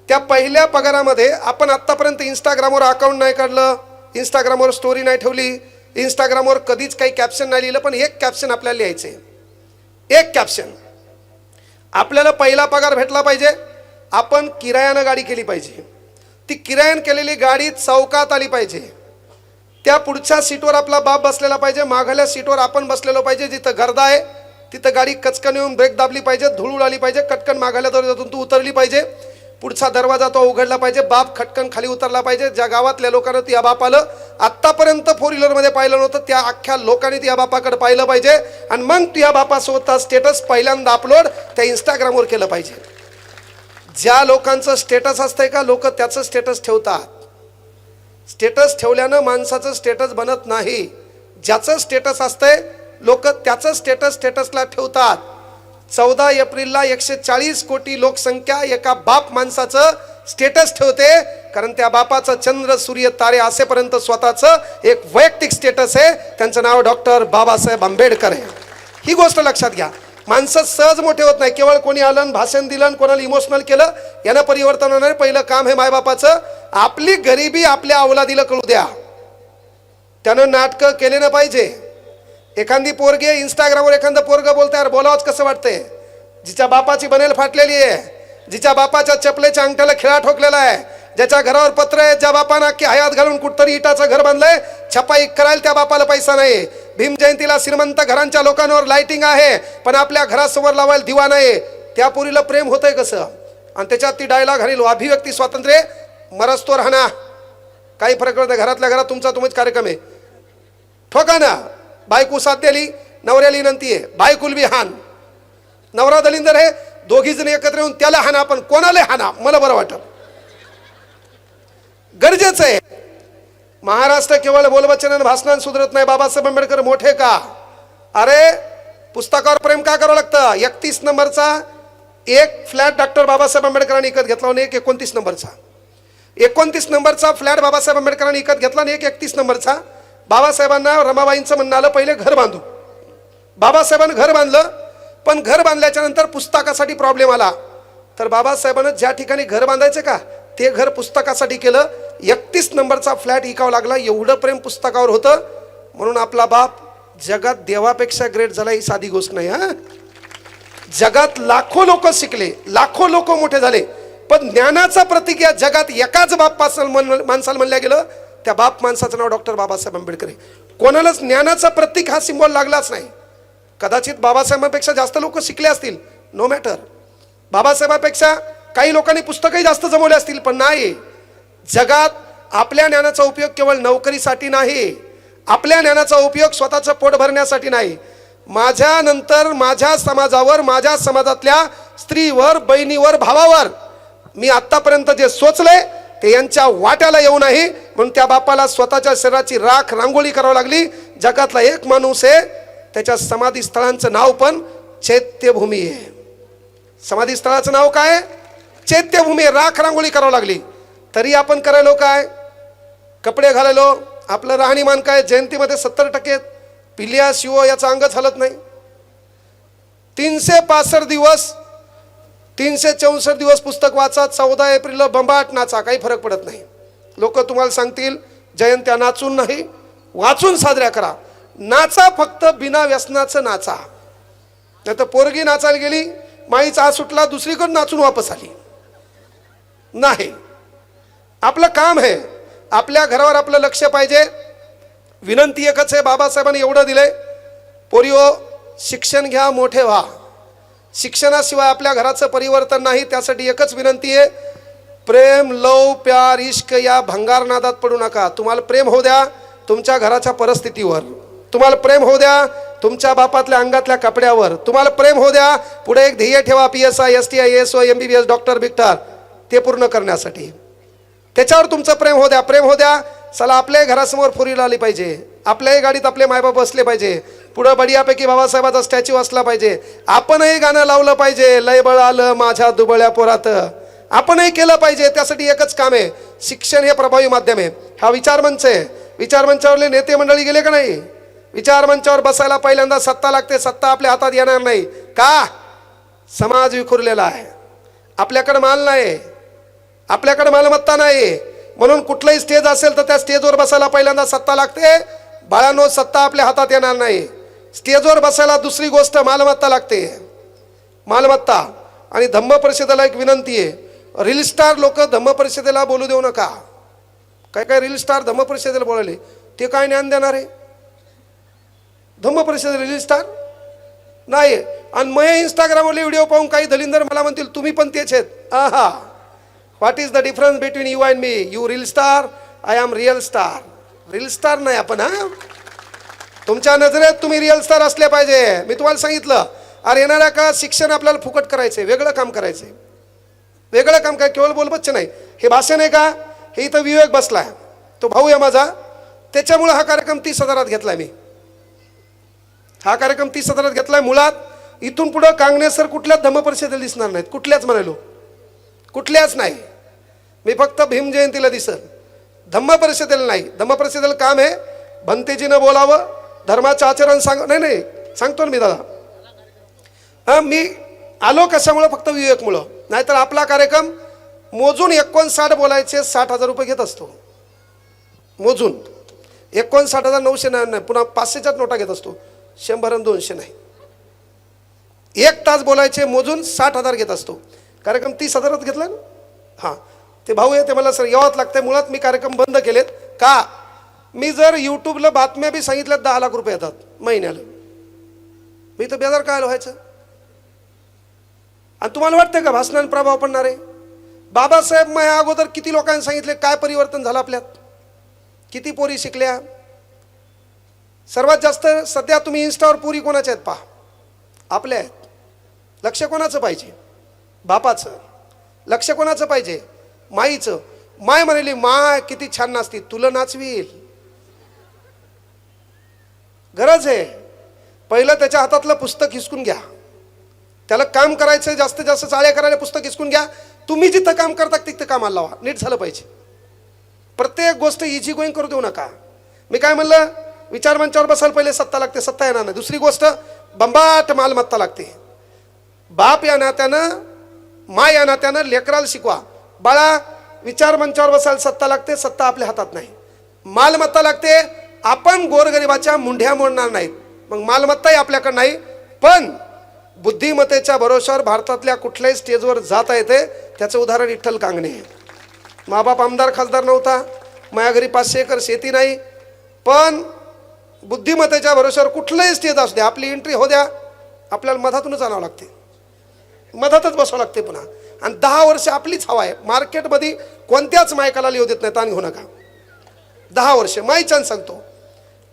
त्या पहिल्या पगारामध्ये आपण आत्तापर्यंत इंस्टाग्रामवर अकाउंट नाही काढलं, इंस्टाग्रामवर स्टोरी नाही ठेवली, इंस्टाग्रामवर कधीच काही कॅप्शन नाही लिहिलं, पण एक कॅप्शन आपल्याला लिहायचं आहे. एक कॅप्शन. आपल्याला पहिला पगार भेटला पाहिजे, आपण किरायानं गाडी केली पाहिजे. ती किरायानं केलेली गाडी चौकात आली पाहिजे. त्या पुढच्या सीटवर आपला बाप बसलेला पाहिजे, मागल्या सीटवर आपण बसलेलो पाहिजे. जिथं गर्दा आहे तिथं गाडी कचकन येऊन ब्रेक दाबली पाहिजे, धूळ उडाली पाहिजे, कटकन मागल्या दरवाजातून तू उतरली पाहिजे, पुढचा दरवाजा तो उघडला पाहिजे, बाप खटकन खाली उतरला पाहिजे. ज्या गावातल्या लोकांना या बापाला आत्तापर्यंत 4 व्हीलरमध्ये पाहिलं नव्हतं त्या अख्ख्या लोकांनी त्या बापाकडे पाहिलं पाहिजे. आणि मग तुझ्या बापासोबत स्टेटस पहिल्यांदा अपलोड त्या इंस्टाग्रामवर केलं पाहिजे. ज्या लोकांचं स्टेटस असतंय का लोक त्याचं स्टेटस ठेवतात. स्टेटस ठेवल्यानं माणसाचं स्टेटस बनत नाही. ज्याचं स्टेटस असतंय लोक त्याचं स्टेटसला ठेवतात. 14 एप्रिलला 140 कोटी लोकसंख्या एका बाप माणसाचं स्टेटस ठेवते, कारण त्या बापाचं चंद्र सूर्य तारे असेपर्यंत स्वतःचं एक वैयक्तिक स्टेटस आहे. त्यांचं नाव डॉक्टर बाबासाहेब आंबेडकर आहे. ही गोष्ट लक्षात घ्या. माणसं सहज मोठे होत नाही. केवळ कोणी आलं भाषण दिलं कोणाला इमोशनल केलं यानं परिवर्तन होणार. पहिलं काम हे मायबापाचं आपली गरिबी आपल्या अवलादीला कळू द्या. त्यानं नाटकं केले ना पाहिजे. एखादी पोरगी इंस्टाग्रामवर एखादं पोरगं बोलतंय, यार बोलावंच कसं वाटतंय. जिच्या बापाची बनेल फाटलेली आहे, जिच्या बापाच्या चपलेच्या अंगठ्याला खिळा ठोकलेला आहे, ज्याच्या घरावर पत्र आहे, ज्या बापानं की हयात घालून कुठतरी इटाचं घर बांधलंय, छपाई करायला त्या बापाला पैसा नाही. भीम जयंतीला श्रीमंत घरांच्या लोकांवर लाइटिंग आहे पण आपल्या घरासमोर लावायला दिवा नाही. त्या पोरीला प्रेम होतंय कसं. आणि त्याच्यात ती डायलॉग घालील अभिव्यक्ती स्वातंत्र्य मरस्तोर हाना, काही फरक पडत नाही. घरातल्या घरात तुमचा तुम्हीच कार्यक्रम आहे. ठोका ना. बायको साथ दिली, नवऱ्याला विनंती आहे बायकुल बी हान. नवरा दलिंदर आहे, दोघी जण एकत्र येऊन त्याला हाना, पण कोणाला हाना मला बरं वाटत. गरजेचं आहे. महाराष्ट्र केवळ बोलवचन भाषणान सुधरत नाही. बाबासाहेब आंबेडकर मोठे का. अरे पुस्तकावर प्रेम का करावं लागतं. 31 नंबरचा एक फ्लॅट डॉक्टर बाबासाहेब आंबेडकरांनी विकत घेतला आणि एक 29 नंबरचा. 29 नंबरचा फ्लॅट बाबासाहेब आंबेडकरांनी विकत घेतला आणि एक 31 नंबरचा. बाबासाहेबांना रमाबाईंचं म्हणणं आलं पहिले घर बांधू. बाबासाहेबांनी घर बांधलं, पण घर बांधल्याच्या नंतर पुस्तकासाठी प्रॉब्लेम आला. तर बाबासाहेबांना ज्या ठिकाणी घर बांधायचं का ते घर पुस्तकासाठी केलं. 31 नंबरचा फ्लॅट विकावा लागला. एवढं प्रेम पुस्तकावर होतं. म्हणून आपला बाप जगात देवापेक्षा ग्रेट झाला ही साधी गोष्ट नाही. हा, जगात लाखो लोक शिकले, लाखो लोक मोठे झाले, पण ज्ञानाचा प्रतीक या जगात एकाच बाप माणसाला म्हणल्या गेलं. त्या बाप माणसाचं नाव डॉक्टर बाबासाहेब आंबेडकर आहे. कोणालाच ज्ञानाचा प्रतीक हा सिंबॉल लागलाच नाही. कदाचित बाबासाहेबांपेक्षा जास्त लोक शिकले असतील, नो मॅटर. बाबासाहेबांपेक्षा काही लोकांनी पुस्तकही जास्त जमवले असतील, पण नाही. जगात आपल्या ज्ञानाचा उपयोग केवळ नोकरीसाठी नाही. आपल्या ज्ञानाचा उपयोग स्वतःचं पोट भरण्यासाठी नाही. माझ्या नंतर माझ्या समाजावर, माझ्या समाजातल्या स्त्रीवर, बहिणीवर, भावावर मी आतापर्यंत जे सोचले ते यांच्या वाट्याला येऊ नाही. म्हणून त्या बापाला स्वतःच्या शरीराची राख रांगोळी करावी लागली. जगातला एक माणूस आहे त्याच्या समाधी स्थळांचं नाव पण चैत्यभूमी आहे. समाधी स्थळाचं नाव काय. चैत्यभूमी. राख रांगोळी करावी लागली. तरी आपण करायलो काय. कपडे घालायलो. आपलं राहणीमान काय. जयंतीमध्ये 70% पिल्ल्या शिव याचा अंगच हलत नाही. 365 दिवस 364 दिवस पुस्तक वाचा. 14 एप्रिलला बंबाट नाचा, काही फरक पडत नाही. लोक तुम्हाला सांगतील जयंत्या नाचून नाही वाचून साजऱ्या करा. नाचा फक्त बिना व्यसनाचं नाचा. नाही तर पोरगी नाचायला गेली, माईचा हात सुटला, दुसरीकडून नाचून वापस आली. नाही, आपलं काम आहे. आपल्या घरावर आपलं लक्ष पाहिजे. विनंती एकच आहे, बाबासाहेबांनी एवढं दिलंय, पोरिओ शिक्षण घ्या, मोठे व्हा. शिक्षणाशिवाय आपल्या घराचं परिवर्तन नाही. त्यासाठी एकच विनंती आहे, प्रेम, लव, प्यार, इश्क या भंगार नादात पडू नका. तुम्हाला प्रेम होऊ द्या तुमच्या घराच्या परिस्थितीवर. तुम्हाला प्रेम होऊ द्या तुमच्या बापातल्या अंगातल्या कपड्यावर. तुम्हाला प्रेम होऊ द्या पुढे एक ध्येय ठेवा, PSI, STI, ASO, MBBS, doctor, Victor, ते पूर्ण करण्यासाठी. त्याच्यावर तुमचं प्रेम होऊ द्या. प्रेम होऊ द्या. चला आपल्याही घरासमोर 4 व्हीलर आली पाहिजे. आपल्याही गाडीत आपले मायबाप बसले पाहिजे. पुढं बडियापैकी बाबासाहेबाचा स्टॅच्यू असला पाहिजे. आपणही गाणं लावलं पाहिजे, लय बळ आलं माझ्या दुबळ्या पोरात. आपणही केलं पाहिजे. त्यासाठी एकच काम आहे, शिक्षण हे प्रभावी माध्यम आहे. हा विचारमंच आहे. विचारमंचावरले नेते मंडळी गेले का नाही. विचारमंचावर बसायला पहिल्यांदा सत्ता लागते. सत्ता आपल्या हातात येणार नाही का. समाज विखुरलेला आहे. आपल्याकडे माल नाही, आपल्याकडे मालमत्ता नाही. म्हणून कुठलंही स्टेज असेल तर त्या स्टेजवर बसायला पहिल्यांदा सत्ता लागते. बाळांनो, सत्ता आपल्या हातात येणार नाही. स्टेजवर बसायला दुसरी गोष्ट मालमत्ता लागते. मालमत्ता. आणि धम्म परिषदेला एक विनंती आहे, रील स्टार लोक धम्म परिषदेला बोलू देऊ नका. काय काय रील स्टार धम्म परिषदेला बोलायले ते काय ज्ञान देणार आहे? धम्म परिषद रील स्टार नाही. आणि मग इंस्टाग्रामवरले व्हिडिओ पाहून काही दलिंदर मला म्हणतील तुम्ही पण तेच आहेत. आहा, what is the difference between you and me? You reel star, I am real star. Reel star नाही आपण. हा, तुमच्या नजरेत तुम्ही रिअल स्टार असले पाहिजे. मी तुम्हाला सांगितलं, अरे येणाऱ्या काळात शिक्षण आपल्याला फुकट करायचंय, वेगळं काम करायचंय. वेगळं काम काय, केवळ बोलबच्चे नाही. हे भाषण आहे का? हे इथं विवेक बसलाय, तो भाऊ आहे माझा, त्याच्यामुळे हा कार्यक्रम 30,000 घेतलाय मी. हा कार्यक्रम 30,000 घेतलाय. मुळात इथून पुढे कांगणे सर कुठल्याच धम्म परिषदेला दिसणार नाहीत, कुठल्याच म्हणालो, कुठल्याच नाही. मी फक्त भीम जयंतीला दिसल, धम्म परिषदेला नाही. धम्म परिषदेला काम आहे भंतेजीनं बोलावं, धर्माचं आचरण सांग. नाही नाही सांगतो ना मी दादा. मी आलो कशामुळं? फक्त विवेकमुळं. नाहीतर आपला कार्यक्रम मोजून 59 बोलायचे 60,000 रुपये घेत असतो. मोजून 59,900 नाही, पुन्हा 500च्याच नोटा घेत असतो, 100 आणि 200 नाही. 1 तास बोलायचे मोजून 60,000 घेत असतो. कार्यक्रम 30,000 घेतला ना. हां, ते भाऊ आहे, ते मला सर यावंच लागतंय. मुळात मी कार्यक्रम बंद केलेत का? मी जर यूट्यूबला बातम्या बी सांगितल्यात 10 लाख रुपये येतात महिन्याला, मी तर बेजार काय व्हायचं? आणि तुम्हाला वाटतं का भाषणाने प्रभाव पडणार आहे? बाबासाहेब माझ्या अगोदर किती लोकांनी सांगितले, काय परिवर्तन झालं आपल्यात, किती पोरी शिकल्या. सर्वात जास्त सध्या तुम्ही इन्स्टावर पोरी कोणाच्या आहेत पहा, आपल्या आहेत. लक्ष कोणाचं पाहिजे? बापाचं. लक्ष कोणाचं पाहिजे? माईचं. माय म्हणाली, माय किती छान नाचती, तुला नाचवील. गरज आहे पहिलं त्याच्या हातातलं पुस्तक हिसकून घ्या. त्याला काम करायचं, जास्तीत जास्त चाळ्या करायला पुस्तक हिसकून घ्या. तुम्ही जिथं काम करता तिथं कामाला लावा, नीट झालं पाहिजे. प्रत्येक गोष्ट इझी गोईंग करू देऊ नका. मी काय म्हणलं, विचार मंचावर बसायला पहिले सत्ता लागते, सत्ता येणार नाही. दुसरी गोष्ट, बंबाट मालमत्ता लागते. बाप या नात्यानं, माय या नात्यानं लेकराला शिकवा, बाळा विचार मंचावर बसायला सत्ता लागते, सत्ता आपल्या हातात नाही. मालमत्ता लागते. आपण गोरगरिबाच्या मुंढ्या मोडणार नाहीत, मग मालमत्ताही आपल्याकडे नाही. पण बुद्धिमत्तेच्या भरोशावर भारतातल्या कुठल्याही स्टेजवर जाता येते. त्याचं उदाहरण विठ्ठल कांगणे. माबाप आमदार खासदार नव्हता, माझ्या घरी 500 एकर शेती नाही, पण बुद्धिमत्तेच्या भरोशावर कुठलंही स्टेज असू द्या, आपली एंट्री हो द्या, आपल्याला मधातूनच आणावं लागते, मधातच बसावं लागते पुन्हा. आणि 10 वर्ष आपलीच हवा आहे. मार्केटमध्ये कोणत्याच मायकाला लिहू देत नाही, ताण घेऊ नका. 10 वर्ष माईच्यान सांगतो.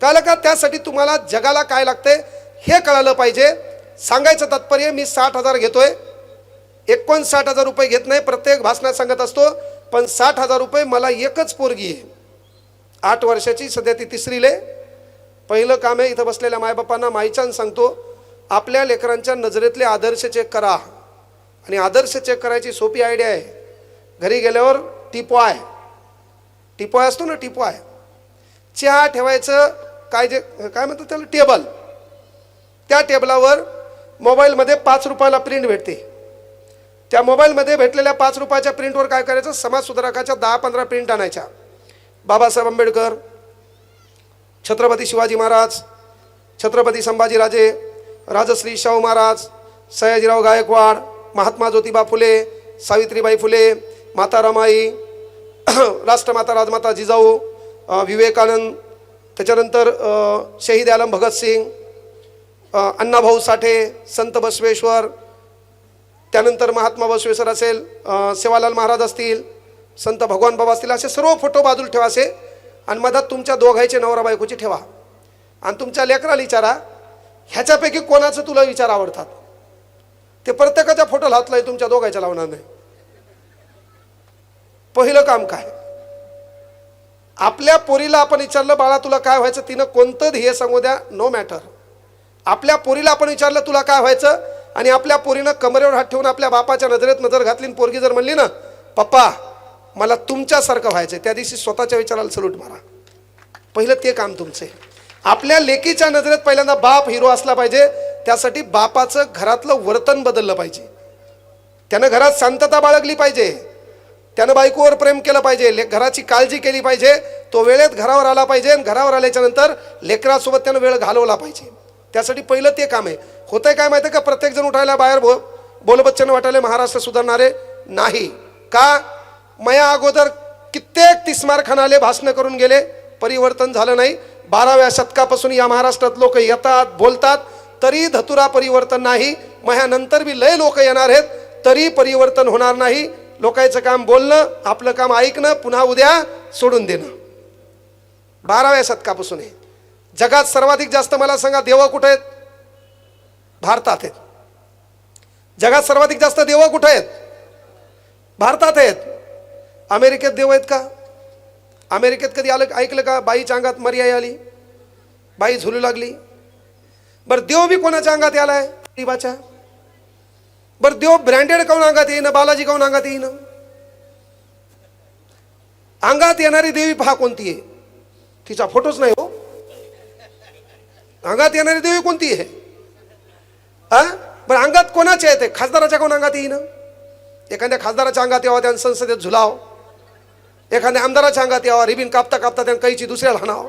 कळलं का? त्यासाठी तुम्हाला जगाला काय लागते हे कळालं पाहिजे. सांगायचं तात्पर्य, मी 60,000 घेतोय, 59,000 रुपये घेत नाही, प्रत्येक भाषणात सांगत असतो. पण 60,000 रुपये मला एकच पोरगी आहे, 8 वर्षाची, सध्या ती 3रीले. पहिलं काम आहे इथं बसलेल्या मायबापांना माईच्यान सांगतो, आपल्या लेकरांच्या नजरेतले आदर्श चेक करा. आणि आदर्श चेक करायची सोपी आयडिया आहे. घरी गेल्यावर टिपॉय, टिपॉय असतो ना, टिपॉय चहा ठेवायचं, काय जे काय म्हणतात त्याला, टेबल. त्या टेबलावर मोबाईलमध्ये 5 रुपयाला प्रिंट भेटते. त्या मोबाईलमध्ये भेटलेल्या 5 रुपयाच्या प्रिंटवर काय करायचं, समाजसुधारकाच्या 10-15 प्रिंट आणायच्या. बाबासाहेब आंबेडकर, छत्रपती शिवाजी महाराज, छत्रपती संभाजीराजे, राजश्री शाहू महाराज, सयाजीराव गायकवाड, महात्मा ज्योतिबा फुले, सावित्रीबाई फुले, माता रमाई, राष्ट्रमाता राजमाता जिजाऊ, विवेकानंद, त्याच्यानंतर शहीद आलम भगतसिंग, अण्णाभाऊ साठे, संत बसवेश्वर, त्यानंतर महात्मा बसवेश्वर असेल, सेवालाल महाराज असतील, संत भगवान बाबा असतील, असे सर्व फोटो बाजूला ठेवा असे. आणि मधात तुमच्या दोघांचे नवरा बायकोची ठेवा. आणि तुमच्या लेकराला विचारा, ह्याच्यापैकी कोणाचं तुला विचार आवडतात. ते प्रत्येकाच्या फोटोला हात लावून तुमच्या दोघांच्या लावणार नाही. पहिलं काम काय, आपल्या पोरीला आपण विचारलं, बाळा तुला काय व्हायचं, तिनं कोणतं ध्येय सांगू द्या, नो मॅटर. आपल्या पोरीला आपण विचारलं तुला काय व्हायचं, आणि आपल्या पोरीनं कमरेवर हात ठेवून आपल्या बापाच्या नजरेत नजर घातली, पोरगी जर म्हणली ना, पप्पा मला तुमच्यासारखं व्हायचं, त्या दिवशी स्वतःच्या विचाराला सलूट मारा. पहिलं ते काम तुमचं आहे. आपल्या लेकीच्या नजरेत पहिल्यांदा बाप हिरो असला पाहिजे. त्यासाठी बापाचं घरातलं वर्तन बदललं पाहिजे. त्यानं घरात शांतता बाळगली पाहिजे, त्यानं बायकोवर प्रेम केलं पाहिजे, घराची काळजी केली पाहिजे, तो वेळेत घरावर आला पाहिजे. आणि घरावर आल्याच्या नंतर लेकरासोबत त्यानं वेळ घालवला पाहिजे. त्यासाठी पहिलं ते काम आहे. होतंय काय माहिती आहे का, प्रत्येक जण उठायला बाहेर बोलबच्चन वाटायला महाराष्ट्र सुधारणारे नाही का. मया अगोदर कित्येक तिस्मारखानाले भाषणं करून गेले, परिवर्तन झालं नाही. 12व्या शतकापासून या महाराष्ट्रात लोक येतात बोलतात तरी धतुरा परिवर्तन नाही. महिन्यानंतर बी लय लोक येणार आहेत तरी परिवर्तन होणार नाही. लोकांचं काम बोलणं, आपलं काम ऐकणं, पुन्हा उद्या सोडून देणं. 12व्या शतकापासून आहे. जगात सर्वाधिक जास्त मला सांगा देव कुठे आहेत? भारतात आहेत. जगात सर्वाधिक जास्त देव कुठे आहेत? भारतात आहेत. अमेरिकेत देव आहेत का? अमेरिकेत कधी आलं ऐकलं का बाईच्या अंगात मर्याई आली, बाई झुलू लागली? बरं देव बी कोणाच्या अंगात आलाय? गरीबाच्या. बरं देव ब्रँडेड काऊन अंगात येईन? बालाजी काऊन अंगात येईन? अंगात येणारी देवी पहा कोणती आहे? तिचा फोटोच नाही हो. अंगात येणारी देवी कोणती आहे? बरं अंगात कोणाच्या येते? खासदाराच्या कोण अंगात येईन? एखाद्या खासदाराच्या अंगात यावं त्यानं संसदेत झुलाव, एखाद्या आमदाराच्या अंगात यावं रिबीन कापता कापता त्यानं कैची दुसऱ्याला हाणावं.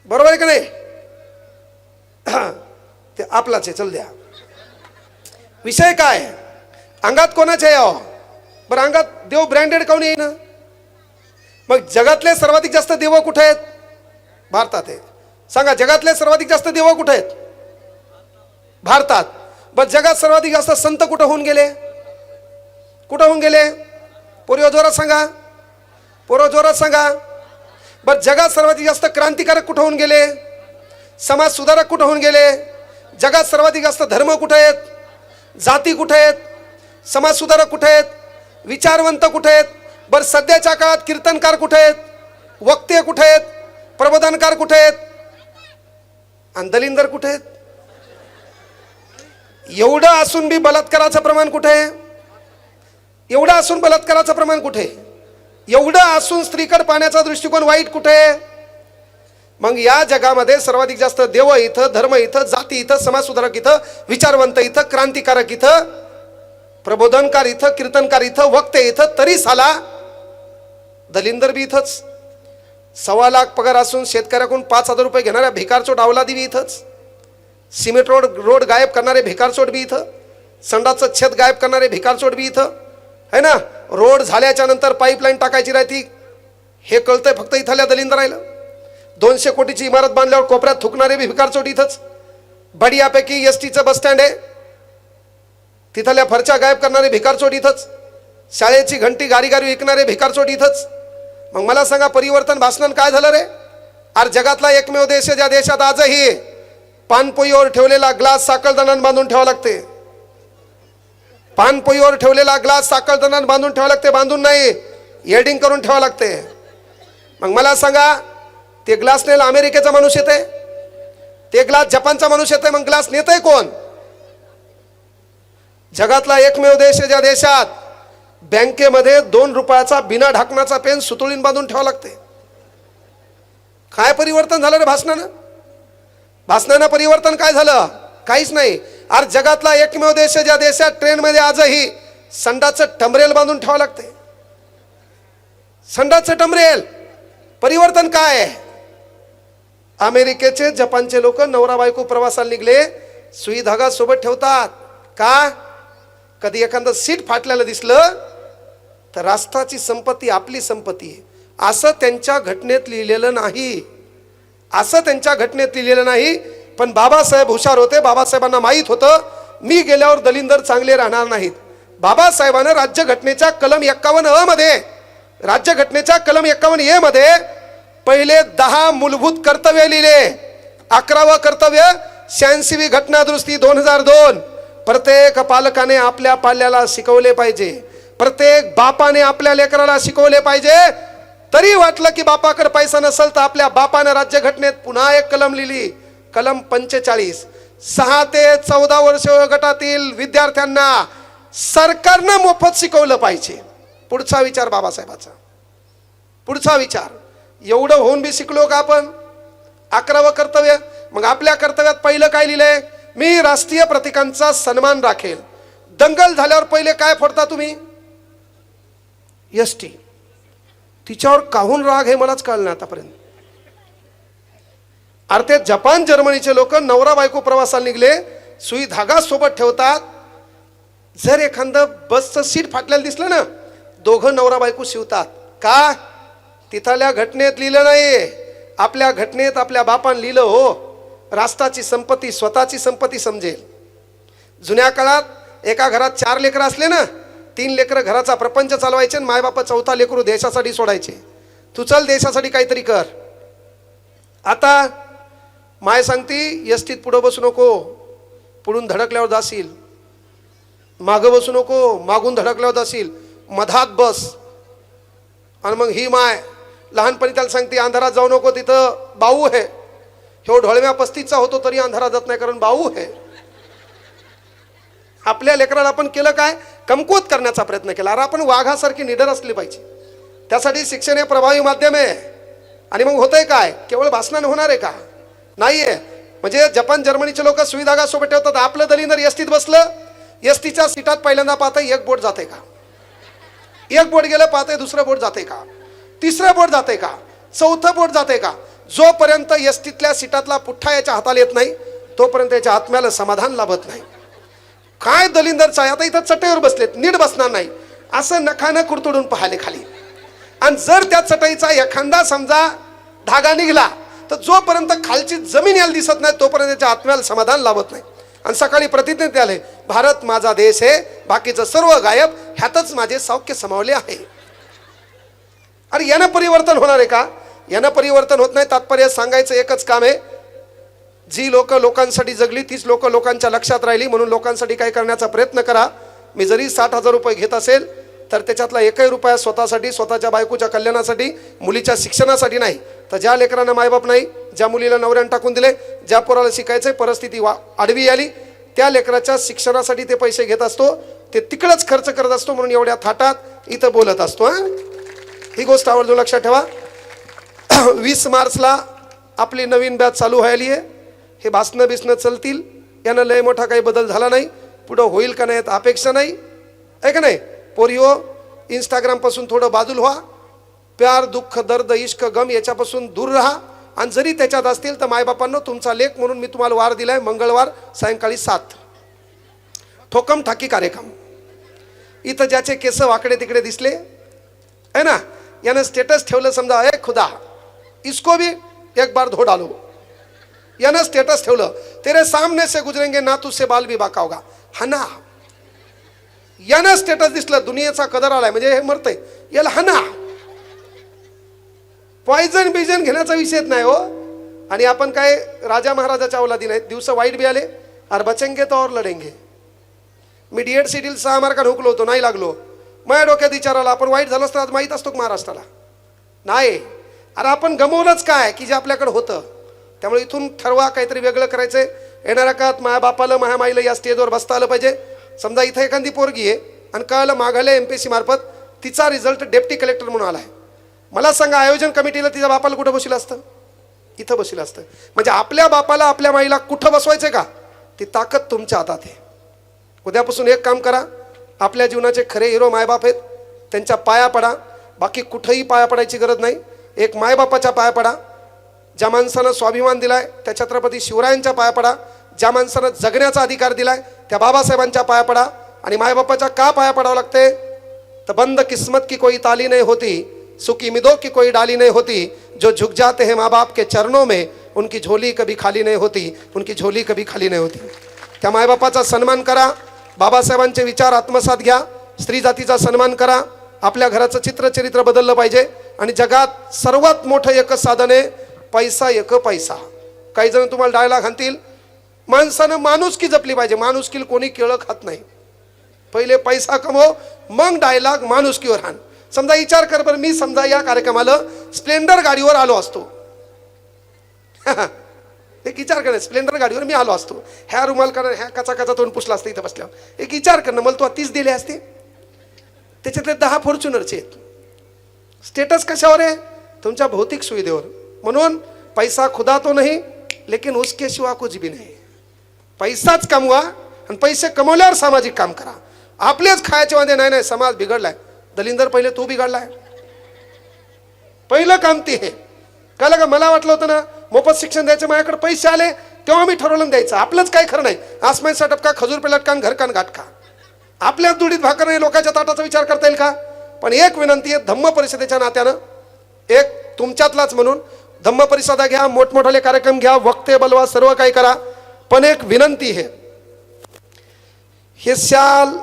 बरोबर आहे का नाही? ते आपलाच आहे. चल द्या. विषय काय? अंगात कोणाच्या यावं? बरं अंगात देव ब्रँडेड काऊन येईन? मग जगातले सर्वाधिक जास्त देव कुठे आहेत? भारतात आहे. सांगा जगातले सर्वाधिक जास्त देव कुठे आहेत? भारतात. बरं जगात सर्वाधिक जास्त संत कुठं होऊन गेले? कुठं होऊन गेले? पोरियो जोरात सांगा, पोरं जोरात सांगा. बरं जगात सर्वाधिक जास्त क्रांतिकारक कुठं होऊन गेले? समाज सुधारक कुठं होऊन गेले? जगात सर्वाधिक जास्त धर्म कुठे आहेत? जाती कुठे आहेत? समाज सुधारक कुठे आहेत? विचारवंत कुठे आहेत? बरं सध्याच्या काळात कीर्तनकार कुठे आहेत? वक्ते कुठे आहेत? प्रबोधनकार कुठे आहेत? आणि दलिंदर कुठे आहेत? एवढं असून बी बलात्काराचं प्रमाण कुठे आहे? एवढं असून बलात्काराचं प्रमाण कुठे? एवढं असून स्त्रीकडे पाहण्याचा दृष्टिकोन वाईट कुठे? मग या जगामध्ये सर्वाधिक जास्त देव इथं, धर्म इथं, जाती इथं, समाजसुधारक इथं, विचारवंत इथं, क्रांतिकारक इथं, प्रबोधनकार इथं, कीर्तनकार इथं, वक्ते इथं, तरी साला दलिंदर बी इथंच. 1.25 लाख पगार असून शेतकऱ्याकडून 5,000 रुपये घेणाऱ्या भिकारचोट अवलादी बी इथंच. सिमेंट रोड गायब करणारे भिकारचोट बी इथं. संडाचं छत गायब करणारे भिकारचोट बी इथं है ना. रोड झाल्याच्या नंतर पाईपलाईन टाकायची राहती हे कळतंय फक्त इथल्या दलिंदरायला. 200 कोटीची इमारत बांधल्यावर कोपऱ्यात थुकणारे बी भिकारचोट इथंच. बडियापैकी एसटीचं बस स्टँड आहे तिथल्या फरच्या गायब करणारे भिकारचोट इथंच. शाळेची घंटी गारी गारी विकणारे भिकारचोट इथंच. मग मला सांगा परिवर्तन भाषण काय झालं रे? अरे जगातला एकमेव देश आहे ज्या देशात आजही पानपोईवर ठेवलेला ग्लास साखळदंडाने बांधून ठेवावा लागते. पानपोईवर ठेवलेला ग्लास साखळदंडाने बांधून ठेवावा लागते. बांधून नाही, एडिंग करून ठेवावं लागते. मग मला सांगा ते ग्लास नेला अमेरिकेचा माणूस येते, ते ग्लास जपानचा माणूस येते, मग ग्लास नेतय कोण? जगातला एकमेव देश आहे ज्या देशात बँकेमध्ये 2 रुपयाचा बिना ढाकणाचा पेन सुतळीन बांधून ठेवावा लागते. काय परिवर्तन झालं रे भाषणानं? भाषणानं परिवर्तन काय झालं? काहीच नाही. अरे जगातला एकमेव देश ज्या देशात ट्रेनमध्ये आजही संडाचं टमरेल बांधून ठेवावं लागते. संडाचं टमरेल. परिवर्तन काय? अमेरिकेचे जपानचे लोक नवरा बायको प्रवासाला निघले सुई धागा सोबत ठेवतात का? कधी एखादं सीट फाटल्याला दिसलं तर राष्ट्राची संपत्ती आपली संपत्ती आहे असं त्यांच्या घटनेत लिहिलेलं नाही. असं त्यांच्या घटनेत लिहिलेलं नाही. पण बाबासाहेब हुशार होते. बाबासाहेबांना माहीत होतं मी गेल्यावर दलिंदर चांगले राहणार नाहीत. बाबासाहेबांना राज्यघटनेच्या कलम 51 मध्ये, राज्यघटनेच्या कलम 51 मध्ये पहिले 10 मूलभूत कर्तव्य लिहिले. 11वं कर्तव्य 86वी घटना दुरुस्ती 2002. प्रत्येक पालकाने आपल्या पाल्याला शिकवले पाहिजे. प्रत्येक बापाने आपल्या लेकराला शिकवले पाहिजे. तरी वाटलं की बापाकडे पैसा नसेल तर आपल्या बापाने राज्यघटनेत पुन्हा एक कलम लिहिली, कलम 45. 6 ते 14 वर्ष गटातील विद्यार्थ्यांना सरकारनं मोफत शिकवलं पाहिजे. पुढचा विचार बाबासाहेबाचा, पुढचा विचार. एवढं होऊन बी शिकलो का आपण? 11वं कर्तव्य. मग आपल्या कर्तव्यात पहिलं काय लिहिलंय? मी राष्ट्रीय प्रतीकांचा सन्मान राखेल. दंगल झाल्यावर पहिले काय फोडता तुम्ही? एसटी. तिच्यावर काहून राग हे मलाच कळलं नाही आतापर्यंत. अरे ते जपान जर्मनीचे लोक नवरा बायको प्रवासाला निघले सुई धागा सोबत ठेवतात. जर एखादं बसचं सीट फाटलेलं दिसलं ना दोघं नवरा बायको शिवतात. का? तिथल्या घटनेत लिहिलं नाही, आपल्या घटनेत आपल्या बापान लिहिलं हो. राष्ट्राची संपत्ती स्वतःची संपत्ती समजेल. जुन्या काळात एका घरात 4 लेकरं असले ना, 3 लेकरं घराचा प्रपंच चालवायचे आणि मायबापा 4था लेकरू देशासाठी सोडायचे. तू चल देशासाठी काहीतरी कर. आता माय सांगती एसटीत पुढं बसू नको, पुढून धडकल्यावर जाशील. मागं बसू नको, मागून धडकल्यावर जाशील. मधात बस. आणि मग ही माय लहानपणी त्याला सांगते अंधारात जाऊ नको, तिथं बाऊ आहे. ह्यो ढोळव्या 35चा होतो तरी अंधारात जात नाही, कारण बाऊ आहे. आपल्या लेकराला आपण केलं काय? कमकुवत करण्याचा प्रयत्न केला. अरे आपण वाघासारखी निडर असली पाहिजे. त्यासाठी शिक्षण हे प्रभावी माध्यम आहे. आणि मग होतंय काय? केवळ भाषणाने होणार आहे का? नाहीये. म्हणजे जपान जर्मनीचे लोक सुई धागा सोबत ठेवतात. आपलं दलिंदर एसटीत बसलं, एसटीच्या सीटात पहिल्यांदा पाहतंय एक बोट जाते का, एक बोट गेलं पाहतंय दुसरं बोट जाते का, तिसरं बोट जाते का, चौथं बोट जाते का. जोपर्यंत एसटीतल्या सीटातला पुठ्ठा याच्या हाताला येत नाही तोपर्यंत याच्या आत्म्याला समाधान लाभत नाही. काय दलिंदरचा आहे. आता इथं चटईवर बसलेत, नीट बसणार नाही, असं नखानं कुरतडून पाहिले खाली. आणि जर त्या चटईचा एखादा समजा धागा निघाला तर जोपर्यंत खालची जमीन याला दिसत नाही तोपर्यंत त्याच्या आत्म्याला समाधान लाभत नाही. आणि सकाळी प्रतिज्ञेत आले, भारत माझा देश आहे, बाकीचं सर्व गायब, ह्यातच माझे सौख्य समावले आहे. अरे यानं परिवर्तन होणार आहे का? यानं परिवर्तन होत नाही. तात्पर्य सांगायचं एकच काम आहे, जी लोक लोकांसाठी जगली तीच लोक लोकांच्या लक्षात राहिली. म्हणून लोकांसाठी काय करण्याचा प्रयत्न करा. मी जरी 60,000 रुपये घेत असेल तर त्याच्यातला एकही रुपया स्वतःसाठी, स्वतःच्या बायकोच्या कल्याणासाठी, मुलीच्या शिक्षणासाठी नाही. तर ज्या लेकरांना मायबाप नाही, ज्या मुलीला नवऱ्यानं टाकून दिले, ज्या पोराला शिकायचंय परिस्थिती आडवी आली, त्या लेकराच्या शिक्षणासाठी ते पैसे घेत असतो, ते तिकडंच खर्च करत असतो. म्हणून एवढ्या थाटात इथं बोलत असतो. ही गोष्ट आवर्जून लक्षात ठेवा. 20 मार्चला आपली नवीन बॅच चालू व्हायली आहे. हे भाषणं बिसणं चलतील, यानं लय मोठा काही बदल झाला नाही. पुढं होईल का नाही अपेक्षा नाही, आहे का नाही. पोरिओ इंस्टाग्रामपासून थोडं बाजूला व्हा. प्यार, दुःख, दर्द, इश्क, गम याच्यापासून दूर राहा. आणि जरी त्याच्यात असतील तर मायबापांनो, तुमचा लेख म्हणून मी तुम्हाला वार दिलाय, मंगळवार सायंकाळी 7 ठोकम ठाकी कार्यक्रम. इथं ज्याचे केस वाकडे तिकडे दिसले है ना, यानं स्टेटस ठेवलं समजा, ए खुदा इसको भी एक बार धो डालो. यानं स्टेटस ठेवलं, तेरे सामने से गुजरेंगे ना तुझसे बाल भी बाका होगा. हना. यानं स्टेटस दिसलं, दुनियेचा कदर आलाय, म्हणजे हे मरतंय, याला हना. पॉइझन बिजन घेण्याचा विषयच नाही हो. आणि आपण काय राजा महाराजाच्या औलादी नाहीत. दिवस वाईट बी आले, और बचेंगे तो और लढेंगे. मी डीएड सीडील 6 मार्काने हुकलो होतो, नाही लागलो. माझ्या डोक्यात विचार आला, आपण वाईट झालं असतं माहीत असतो महाराष्ट्राला. नाही, अरे आपण गमवलंच काय की जे आपल्याकडे होतं. त्यामुळे इथून ठरवा काहीतरी वेगळं करायचंय. येणाऱ्या काळात माझ्या बापाला, माझ्या माईला या स्टेजवर बसता आलं पाहिजे. समजा इथं एखादी पोरगी आहे आणि कळलं मागायला MPSC मार्फत तिचा रिझल्ट डेप्टी कलेक्टर म्हणून आलाय. मला सांगा, आयोजन कमिटीला तिच्या बापाला कुठं बसवलं असतं? इथं बसवलं असतं. म्हणजे आपल्या बापाला, आपल्या माईला कुठं बसवायचं का, ती ताकद तुमच्या हातात आहे. उद्यापासून एक काम करा, आपल्या जीवनाचे खरे हिरो मायबाप आहेत, त्यांच्या पाया पडा. बाकी कुठंही पाया पडायची गरज नाही. एक मायबापाच्या पाया पडा. ज्या माणसानं स्वाभिमान दिलाय त्या छत्रपती शिवरायांच्या पाया पडा. ज्या माणसानं जगण्याचा अधिकार दिलाय त्या बाबासाहेबांच्या पाया पडा. आणि मायबापाच्या का पाया पडावं लागते? तर बंद किस्मत की कोई ताली नहीं होती, सुखी मिदों की कोई डाली नहीं होती, जो झुक जाते हैं माँ बाप के चरणों में उनकी झोली कभी खाली नहीं होती, उनकी झोली कभी खाली नहीं होती. त्या मायबापाचा सन्मान करा. बाबासाहेबांचे विचार आत्मसात घ्या. स्त्री जातीचा सन्मान करा. आपल्या घराचं चित्र चरित्र बदललं पाहिजे. आणि जगात सर्वात मोठं एकच साधन आहे, पैसा एक पैसा. काही जण तुम्हाला डायलॉग आणतील, माणसानं माणुसकी जपली पाहिजे. माणुसकीला कोणी केळं खात नाही. पहिले पैसा कमव, मग डायलॉग माणुसकीवर आण. समजा विचार कर बरं, मी समजा या कार्यक्रमाला स्प्लेंडर गाडीवर आलो असतो. एक विचार कर, स्प्लेंडर गाडीवर मी आलो असतो, ह्या रुमाल करा, ह्या कचा तोंड पुसला असतं इथं बसल्यावर. एक विचार कर ना, मला तू 30 दिले असते, त्याच्यातले 10 फॉर्च्युनरचे आहेत. स्टेटस कशावर आहे? तुमच्या भौतिक सुविधेवर. म्हणून पैसा खुदा तो नहीं लेकिन उसके सिवा कुछ भी नहीं. पैसाच कमवा आणि पैसे कमवल्यावर सामाजिक काम करा. आपलेच खायचे मध्ये नाही नाही समाज बिघडलाय. दलिंदर पहिले तू बिघडलाय. पहिलं काम ते हे कळलं का? मला वाटलं होतं ना मोफत शिक्षण द्यायचं, माझ्याकडे पैसे आले तेव्हा मी ठरवलं द्यायचं. आपलंच काय खरं नाही. आसमानचा टपका, खजूर पे लटका, घर कान गाठ का. आपल्याच दुडीत भाकर नाही, लोकांच्या ताटाचा विचार करता येईल का? पण एक विनंती आहे धम्म परिषदेच्या नात्यानं, एक तुमच्यातलाच म्हणून, धम्म परिषदा घ्या, मोठमोठाले कार्यक्रम घ्या, वक्ते बोलवा, सर्व काही करा, पण एक विनंती आहे, हे शाल,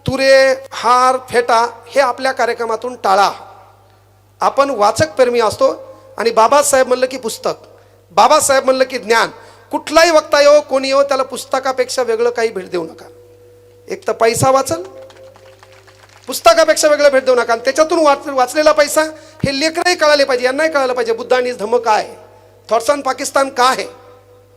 तुरे, हार, फेटा हे आपल्या कार्यक्रमातून टाळा. आपण वाचक प्रेमी असतो आणि बाबासाहेब म्हणलं की पुस्तक, बाबासाहेब म्हणलं की ज्ञान. कुठलाही वक्ता येऊ, कोणी येऊ, त्याला पुस्तकापेक्षा वेगळं काही भेट देऊ नका. एक तर पैसा वाचल, पुस्तकापेक्षा वेगळं भेट देऊ नका. आणि त्याच्यातून वाचलेला पैसा हे लेकरही कळाले पाहिजे, यांनाही कळालं पाहिजे बुद्ध आणि धम्म काय आहे, थॉट्स ऑन पाकिस्तान काय आहे,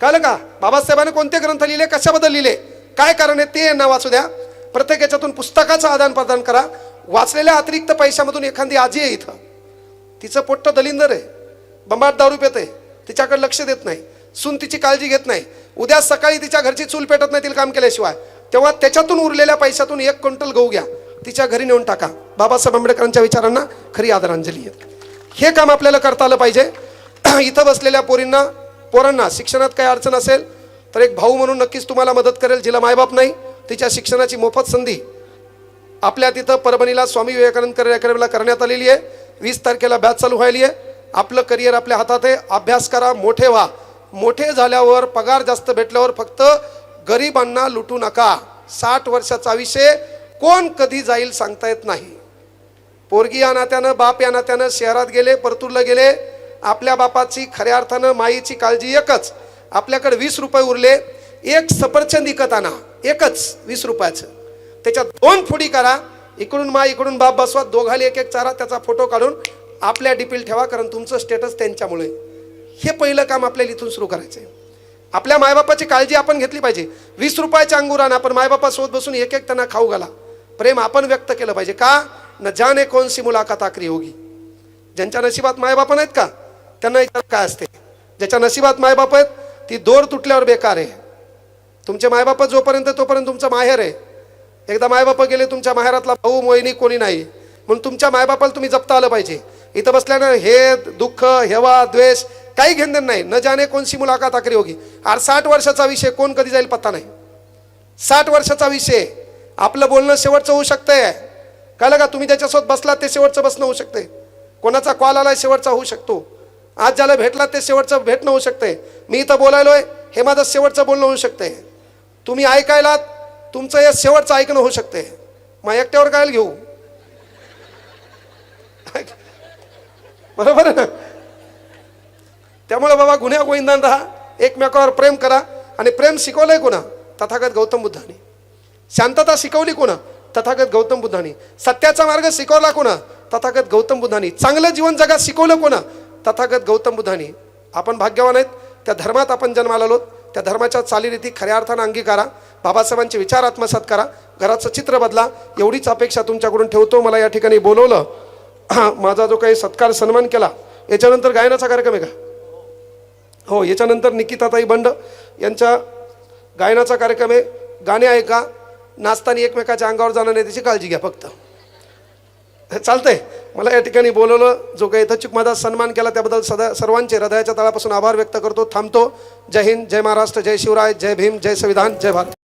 कळलं का? बाबासाहेबांनी कोणते ग्रंथ लिहिले, कशाबद्दल लिहिले, काय कारण आहे, ते यांना वाचू द्या. प्रत्येक याच्यातून पुस्तकाचं आदान प्रदान करा. वाचलेल्या अतिरिक्त पैशामधून एखादी आजी आहे इथं, तिचं पोट्ट दलिंदर आहे, बंबाट दारू पित आहे, तिच्याकडे लक्ष देत नाही, सून तिची काळजी घेत नाही, उद्या सकाळी तिच्या घरची चूल पेटत नाही तिला काम केल्याशिवाय, तेव्हा त्याच्यातून उरलेल्या पैशातून 1 क्विंटल गहू घ्या, तिच्या घरी नेऊन टाका. बाबासाहेब आंबेडकरांच्या विचारांना खरी आदरांजली आहे. हे काम आपल्याला करता आलं पाहिजे. इथं बसलेल्या पोरांना शिक्षणात काही अडचण असेल तर एक भाऊ म्हणून नक्कीच तुम्हाला मदत करेल. जिला मायबाप नाही तिच्या शिक्षणाची मोफत संधी आपल्या तिथं परभणीला स्वामी विवेकानंद करिअर अकॅडमीला करण्यात आलेली आहे. 20 तारखेला बॅच चालू व्हायली आहे. आपलं करिअर आपल्या हातात आहे. अभ्यास करा, मोठे व्हा. मोठे झाल्यावर पगार जास्त भेटल्यावर फक्त गरिबांना लुटू नका. 60 वर्षाचा आयुष्य कोण कधी जाईल सांगता येत नाही. पोरगी या नात्यानं, बाप या नात्यानं शहरात गेले, परतूरला गेले. आपल्या बापाची खऱ्या अर्थानं माईची काळजी एकच. आपल्याकडे 20 रुपये उरले, एक सफरचंद विकत आणा, एकच 20 रुपयाचं. त्याच्यात 2 फुडी करा, इकडून माय इकडून बाप बसवा, दोघाली एक चारा, त्याचा फोटो काढून आपल्या डीपील ठेवा, कारण तुमचं स्टेटस त्यांच्यामुळे. हे पहिलं काम आपल्याला इथून सुरू करायचं आहे. आपल्या मायबापाची काळजी आपण घेतली पाहिजे. 20 रुपयाचे अंगूर आणा, पण मायबापासोबत बसून एक त्यांना खाऊ घाला. प्रेम आपण व्यक्त केलं पाहिजे. का न जाने कौन सी मुलाकात आखरी होगी. ज्यांच्या नशिबात मायबाप नाहीत का त्यांना विचार काय असते. ज्याच्या नशिबात मायबाप आहेत ती दोर तुटल्यावर बेकार आहे. तुमचे मायबाप जोपर्यंत तोपर्यंत तुमचं माहेर आहे. एकदा मायबाप गेले, तुमच्या माहेरातला भाऊ मोहिनी कोणी नाही. म्हणून तुमच्या मायबापाला तुम्ही जपता आलं पाहिजे. इथं बसल्यानं हे दुःख, हेवा, द्वेष काही घेणं नाही. न जाने कौन सी मुलाकात आखरी होगी. 60 वर्षाचा विषय कोण कधी जाईल पत्ता नाही. 60 वर्षाचा विषय, आपलं बोलणं शेवटचं होऊ शकतंय. कळलं का? तुम्ही ज्याच्यासोबत बसलात ते शेवटचं बसणं होऊ शकते. कोणाचा कॉल आलाय शेवटचा होऊ शकतो. आज ज्याला भेटलात ते शेवटचं भेटणं होऊ शकते. मी इथं बोलायलोय हे माझं शेवटचं बोलणं होऊ शकते. तुम्ही ऐकायलात तुमचं हे शेवटचं ऐकणं होऊ शकते. मग एकट्यावर काय घेऊ, बरोबर आहे ना? त्यामुळे बाबा गुन्ह्या गोविंदान राहा, एकमेकावर प्रेम करा. आणि प्रेम शिकवलंय कोणा? तथागत गौतम बुद्धाने. शांतता शिकवली कोणा? तथागत गौतम बुद्धाने. सत्याचा मार्ग शिकवला कोणा? तथागत गौतम बुद्धाने. चांगलं जीवन जगात शिकवलं कोणा? तथागत गौतम बुद्धाने. आपण भाग्यवान आहेत, त्या धर्मात आपण जन्माला आलो. त्या धर्माच्या चालीरीती खऱ्या अर्थानं अंगीकारा. बाबासाहेबांचे विचार आत्मसात करा. घराचं चित्र बदला. एवढीच अपेक्षा तुमच्याकडून ठेवतो. मला या ठिकाणी बोलवलं, माझा जो काही सत्कार सन्मान केला, याच्यानंतर गायनाचा कार्यक्रम आहे का? हो, याच्यानंतर निकिताताई बंड यांच्या गायनाचा कार्यक्रम आहे. गाणे ऐका, नाचताना एकमेकाच्या अंगावर जाणार नाही त्याची काळजी घ्या फक्त. चालतंय. मला या ठिकाणी बोलवलं, जो काही यथोचित माझा सन्मान केला त्याबद्दल सर्वांचे हृदयाच्या तळापासून आभार व्यक्त करतो. थांबतो. जय हिंद, जय महाराष्ट्र, जय शिवराय, जय भीम, जय संविधान, जय भारत.